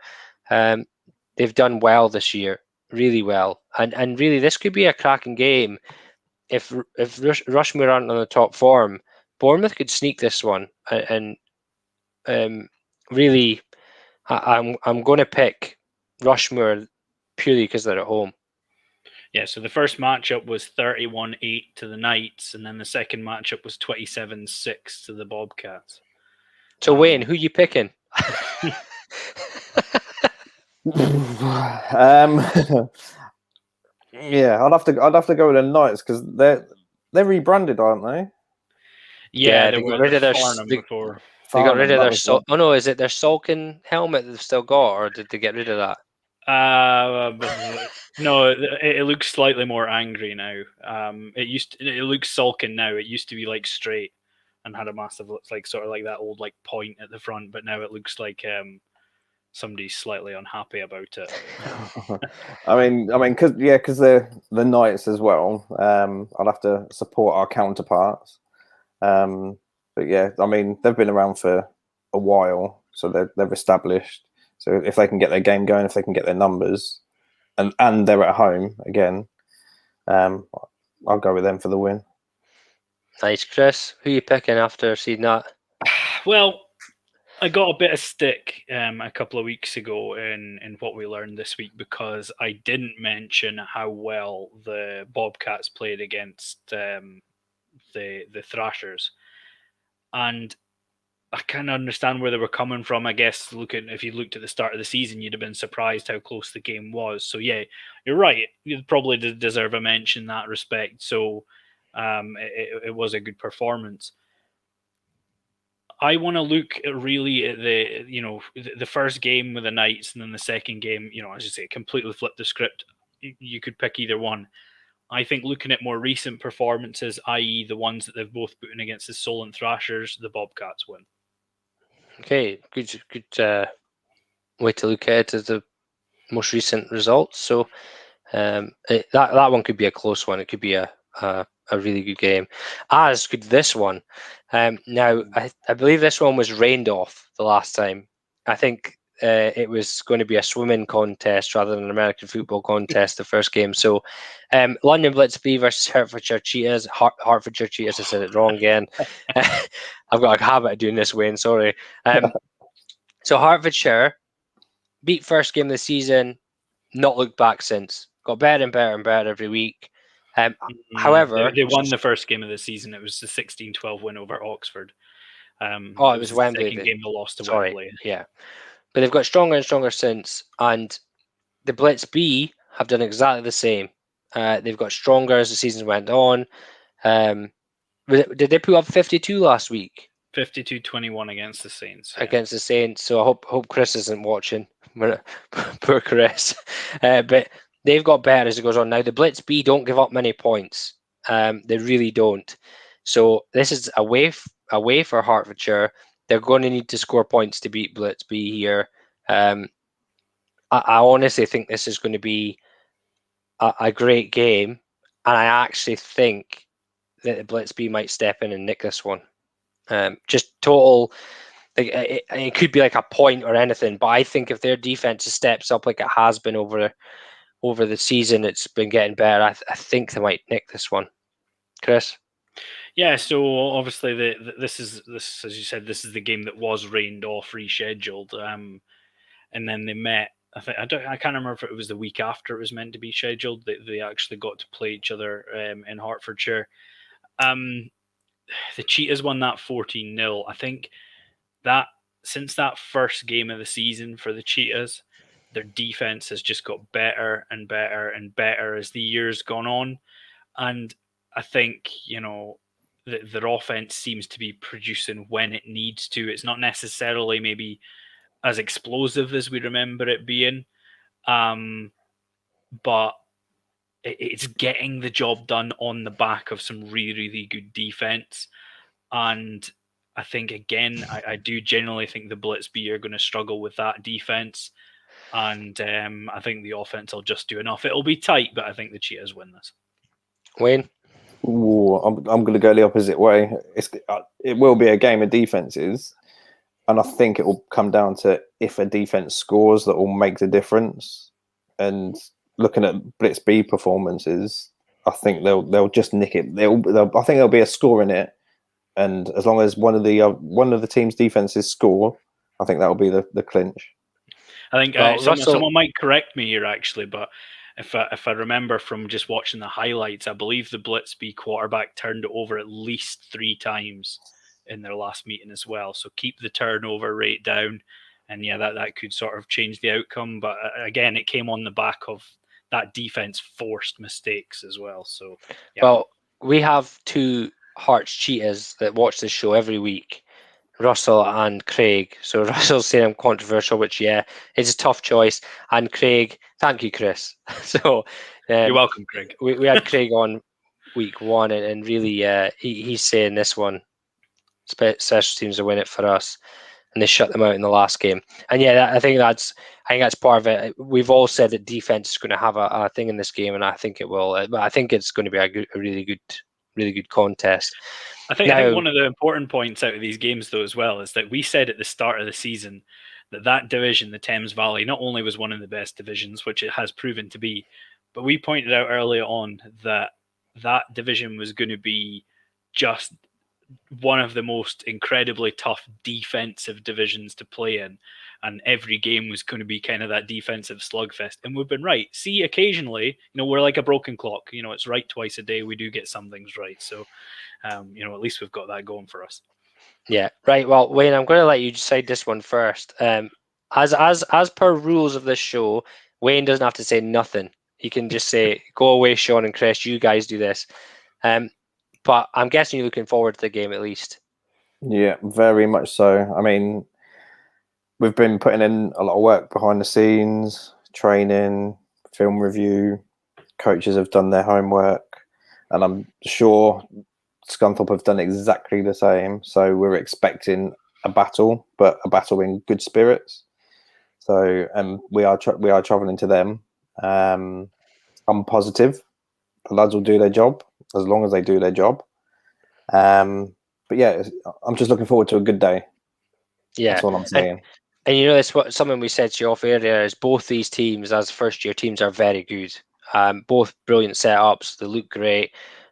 They've done well this year, really well, and really this could be a cracking game. If Rushmore aren't on the top form, Bournemouth could sneak this one, and really, I'm going to pick Rushmore purely because they're at home. Yeah, so the first matchup was 31-8 to the Knights, and then the second matchup was 27-6 to the Bobcats. So Wayne, who are you picking? Yeah, I'd have to go with the Knights because they're rebranded, aren't they? Yeah, they got rid of their before. They got rid of their oh no, is it their Salkin helmet they've still got, or did they get rid of that? No, it looks slightly more angry now. It looks sulking now. It used to be like straight and had a massive, like sort of like that old like point at the front, but now it looks like somebody's slightly unhappy about it. I mean, because they're the Knights as well. I'd have to support our counterparts. But yeah, I mean, they've been around for a while, so they're established. So if they can get their game going, if they can get their numbers, and they're at home again, I'll go with them for the win. Nice, Chris. Who are you picking after seeing that? Well, I got a bit of stick a couple of weeks ago in what we learned this week because I didn't mention how well the Bobcats played against the Thrashers, and I kind of understand where they were coming from. I guess if you looked at the start of the season, you'd have been surprised how close the game was. So yeah, you're right. You probably deserve a mention in that respect. So it was a good performance. I want to look at really at the first game with the Knights and then the second game. As you say, completely flip the script. You could pick either one. I think looking at more recent performances, i.e. the ones that they've both put in against the Solent Thrashers, the Bobcats win. Okay, good way to look at it as the most recent results. So that one could be a close one. It could be a really good game, as could this one. Now, I believe this one was rained off the last time. I think it was going to be a swimming contest rather than an American football contest, the first game. So London Blitz B versus Hertfordshire Cheetahs. Hertfordshire Cheetahs, I said it wrong again. I've got a habit of doing this, Wayne, sorry. So Hertfordshire beat first game of the season, not looked back since. Got better and better and better every week. However, they won the first game of the season. It was the 16-12 win over Oxford. It was Wembley. The second game they lost to Wembley. Yeah, but they've got stronger and stronger since, and the Blitz B have done exactly the same. They've got stronger as the season went on. Did they put up 52 last week? 52-21 against the Saints. Yeah. Against the Saints. So I hope Chris isn't watching. Poor Chris. But they've got better as it goes on. Now, the Blitz B don't give up many points. They really don't. So this is away for Hertfordshire. They're going to need to score points to beat Blitz B here. I honestly think this is going to be a great game. and I actually think that the Blitzby might step in and nick this one. Just total. Like, it could be like a point or anything, but I think if their defense steps up like it has been over the season, it's been getting better. I think they might nick this one. Chris? Yeah, so obviously this as you said, this is the game that was rained off, rescheduled, and then they met. I can't remember if it was the week after it was meant to be scheduled. They actually got to play each other in Hertfordshire. The Cheetahs won that 14-0. I think that since that first game of the season for the Cheetahs, their defense has just got better and better and better as the years gone on, and I think their offense seems to be producing when it needs to. It's not necessarily maybe as explosive as we remember it being, but it's getting the job done on the back of some really, really good defense. And I think, again, I do generally think the Blitzby are going to struggle with that defense. And I think the offense will just do enough. It'll be tight, but I think the Cheetahs win this. Wayne? Ooh, I'm going to go the opposite way. It will be a game of defenses, and I think it will come down to if a defense scores that will make the difference. And looking at Blitzby performances, I think they'll just nick it. I think there'll be a score in it, and as long as one of the team's defenses score, I think that'll be the clinch. I think someone might correct me here, actually, but if I remember from just watching the highlights, I believe the Blitzby quarterback turned it over at least 3 times in their last meeting as well. So keep the turnover rate down, and yeah, that could sort of change the outcome. But again, it came on the back of that defense forced mistakes as well. So yeah. Well, we have 2 Hearts Cheetahs that watch this show every week, Russell and Craig. So Russell's saying I'm controversial, which it's a tough choice. And Craig, thank you, Chris. So you're welcome, Craig. We had Craig on week 1, and really he's saying this one, special teams will win it for us, and they shut them out in the last game. And I think that's part of it. We've all said that defense is going to have a thing in this game, and I think it will. But I think it's going to be a really good contest. I think one of the important points out of these games, though, as well, is that we said at the start of the season that division, the Thames Valley, not only was one of the best divisions, which it has proven to be, but we pointed out early on that division was going to be just one of the most incredibly tough defensive divisions to play in, and every game was going to be kind of that defensive slugfest. And we've been right. See, occasionally, we're like a broken clock. It's right twice a day. We do get some things right. So, at least we've got that going for us. Yeah, right. Well, Wayne, I'm going to let you decide this one first. As per rules of this show, Wayne doesn't have to say nothing. He can just say, "Go away, Sean and Chris. You guys do this." But I'm guessing you're looking forward to the game at least. Yeah, very much so. I mean, we've been putting in a lot of work behind the scenes, training, film review. Coaches have done their homework, and I'm sure Scunthorpe have done exactly the same. So we're expecting a battle, but a battle in good spirits. So, we are travelling to them. I'm positive the lads will do their job as long as they do their job. But yeah, I'm just looking forward to a good day. Yeah, that's all I'm saying. And that's what something we said to you off earlier is both these teams, as first-year teams, are very good. Both brilliant setups. They look great.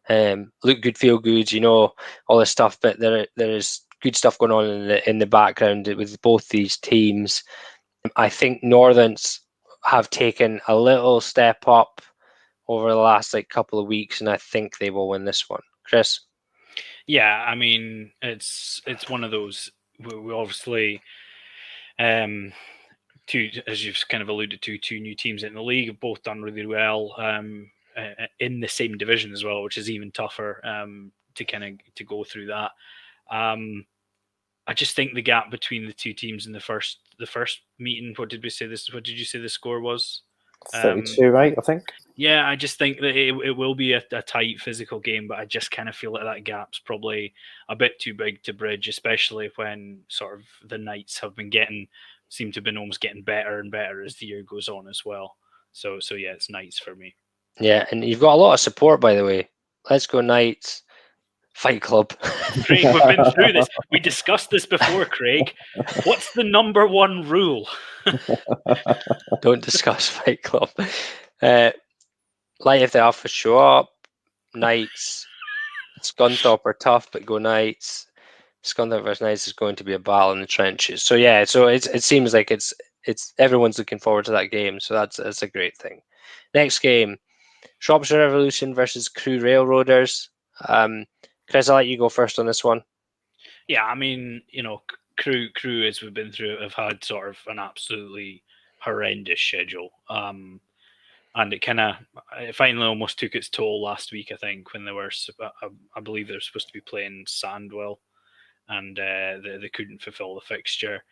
Look good, feel good. All this stuff. But there is good stuff going on in the background with both these teams. I think Northerns have taken a little step up over the last couple of weeks, and I think they will win this one. Chris? Yeah, I mean, it's one of those. We obviously, as you've kind of alluded to, 2 new teams in the league have both done really well in the same division as well, which is even tougher to go through that. I just think the gap between the 2 teams in the first meeting. What did we say? What did you say the score was? 32-8, I think. Yeah, I just think that it will be a tight physical game, but I just kind of feel like that gap's probably a bit too big to bridge, especially when sort of the Knights seem to have been almost getting better and better as the year goes on as well. So yeah, it's Knights for me. Yeah, and you've got a lot of support, by the way. Let's go Knights, Fight Club. Craig, we've been through this. We discussed this before, Craig. What's the number one rule? Don't discuss Fight Club. Light if the Alpha show up. Knights. Scunthorpe are tough, but go Knights. Scunthorpe versus Knights is going to be a battle in the trenches. So yeah, so it seems like it's everyone's looking forward to that game. So that's a great thing. Next game, Shropshire Revolution versus Crew Railroaders. Chris, I'll let you go first on this one. Yeah, I mean, Crew as we've been through have had sort of an absolutely horrendous schedule. And it finally almost took its toll last week, I think, when they were, I believe they were supposed to be playing Sandwell, and they couldn't fulfill the fixture.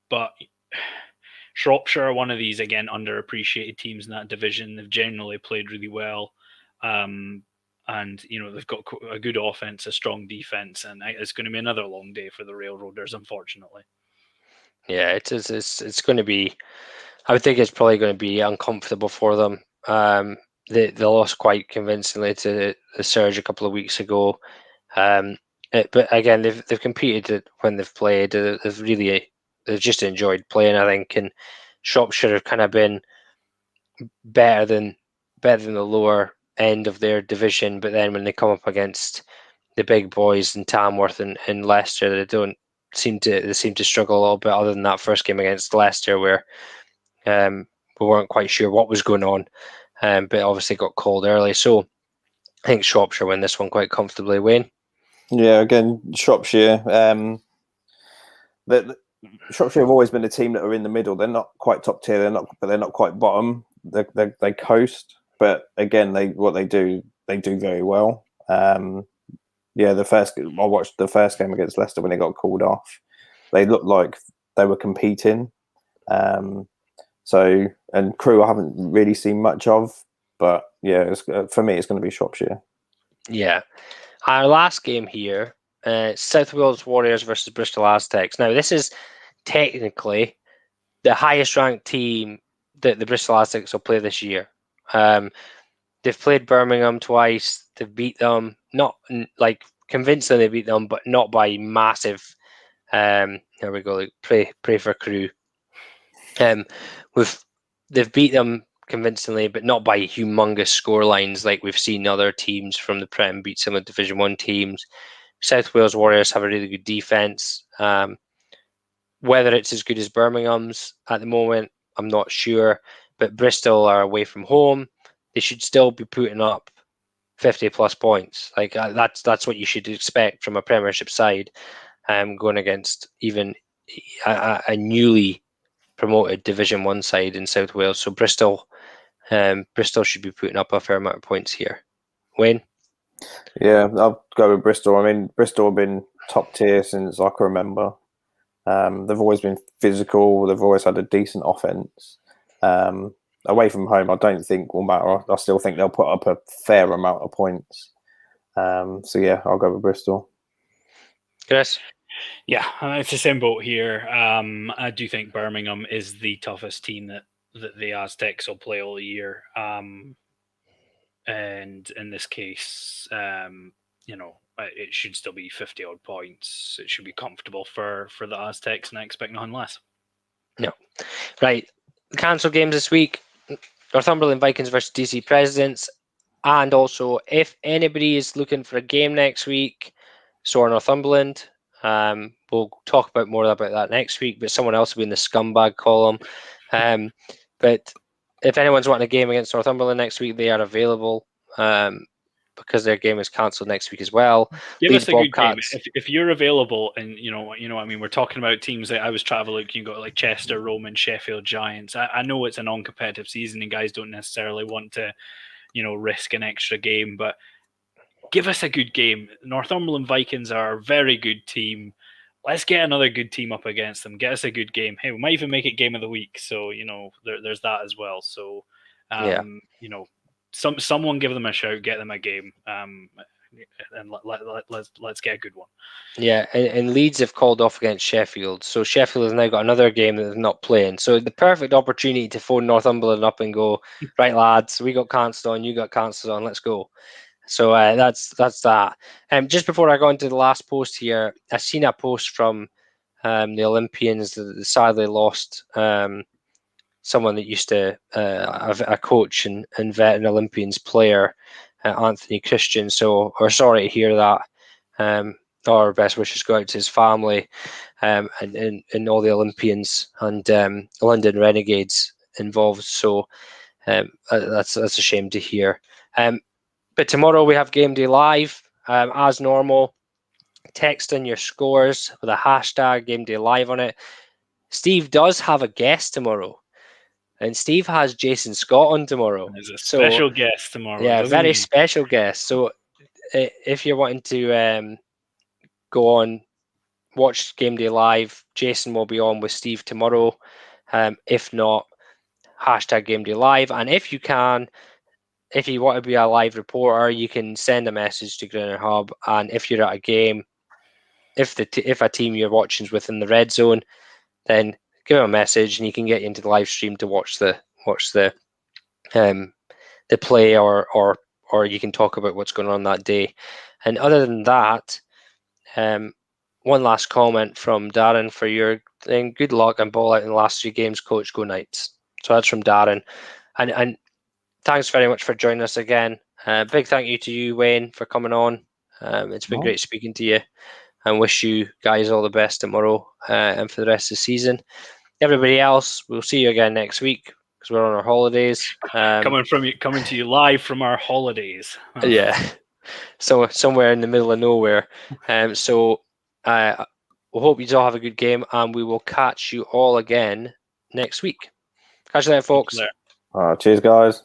But Shropshire are one of these, again, underappreciated teams in that division. They've generally played really well. And, they've got a good offense, a strong defense, and it's going to be another long day for the Railroaders, unfortunately. Yeah, it's going to be, I would think it's probably going to be uncomfortable for them. They lost quite convincingly to the Surge a couple of weeks ago. But again, they've competed when they've played. They've just enjoyed playing, I think. And Shropshire have kind of been better than the lower end of their division. But then when they come up against the big boys in Tamworth and Leicester, they seem to struggle a little bit. Other than that first game against Leicester, where we weren't quite sure what was going on, but obviously got called early. So I think Shropshire win this one quite comfortably. Wayne? Yeah, again, Shropshire. Shropshire have always been a team that are in the middle. They're not quite top tier. But they're not quite bottom. They coast. But again, they do very well. I watched the first game against Leicester when it got called off. They looked like they were competing. And Crew I haven't really seen much of. But yeah, for me, it's going to be Shropshire. Yeah. Our last game here, South Wales Warriors versus Bristol Aztecs. Now, this is technically the highest ranked team that the Bristol Aztecs will play this year. They've played Birmingham twice. They've beat them, not like convincingly they beat them, but not by massive. Here we go. Like, pray for Crew. They've beat them convincingly, but not by humongous score lines like we've seen other teams from the Prem beat some of the Division 1 teams. South Wales Warriors have a really good defence. Whether it's as good as Birmingham's at the moment, I'm not sure. But Bristol are away from home. They should still be putting up 50 plus points. Like that's what you should expect from a Premiership side, going against even a newly promoted Division 1 side in South Wales. So Bristol should be putting up a fair amount of points here. Wayne? Yeah, I'll go with Bristol. I mean, Bristol have been top tier since I can remember. They've always been physical. They've always had a decent offense. Away from home, I don't think will matter. I still think they'll put up a fair amount of points. So yeah, I'll go with Bristol. Chris? Yeah, it's the same boat here. I do think Birmingham is the toughest team that the Aztecs will play all year. And in this case, it should still be 50 odd points. It should be comfortable for the Aztecs, and I expect nothing less. No. Right. The cancelled games this week: Northumberland Vikings versus DC Presidents. And also, if anybody is looking for a game next week, so are Northumberland. We'll talk about more about that next week, but someone else will be in the scumbag column. But if anyone's wanting a game against Northumberland next week, they are available because their game is cancelled next week as well. Give us a good game if you're available, and you know. I mean, we're talking about teams that I was traveling. You got like Chester, Roman, Sheffield Giants. I know it's a non-competitive season, and guys don't necessarily want to, risk an extra game, but give us a good game. Northumberland Vikings are a very good team. Let's get another good team up against them. Get us a good game. Hey, we might even make it game of the week. So, there's that as well. So, someone give them a shout, get them a game. and let's get a good one. Yeah, and Leeds have called off against Sheffield, so Sheffield has now got another game that they're not playing. So the perfect opportunity to phone Northumberland up and go, right, lads, we got cancelled on, you got cancelled on, let's go. So that's that. Just before I go into the last post here, I seen a post from the Olympians that sadly lost someone that used to a coach and veteran Olympians player, Anthony Christian. So we're sorry to hear that. Our best wishes go out to his family and all the Olympians and London Renegades involved. So that's a shame to hear. But tomorrow we have Game Day Live as normal. Text in your scores with a hashtag Game Day Live on it. Steve does have a guest tomorrow, and Steve has Jason Scott on tomorrow. There's a special guest tomorrow. Yeah, very special guest. So if you're wanting to go on, watch Game Day Live, Jason will be on with Steve tomorrow. If not, hashtag Game Day Live. And if you can, if you want to be a live reporter, you can send a message to Grinner Hub. And if you're at a game, if a team you're watching is within the red zone, then give him a message and he can get you into the live stream to watch the play, or you can talk about what's going on that day. And other than that, one last comment from Darren for your thing. Good luck and ball out in the last 3 games, coach. Go Knights. So that's from Darren, and thanks very much for joining us again. Big thank you to you, Wayne, for coming on. It's been great speaking to you, and wish you guys all the best tomorrow and for the rest of the season. Everybody else, we'll see you again next week because we're on our holidays. Coming to you live from our holidays. Yeah, so somewhere in the middle of nowhere. So we hope you all have a good game, and we will catch you all again next week. Catch you later, folks. Cheers, guys.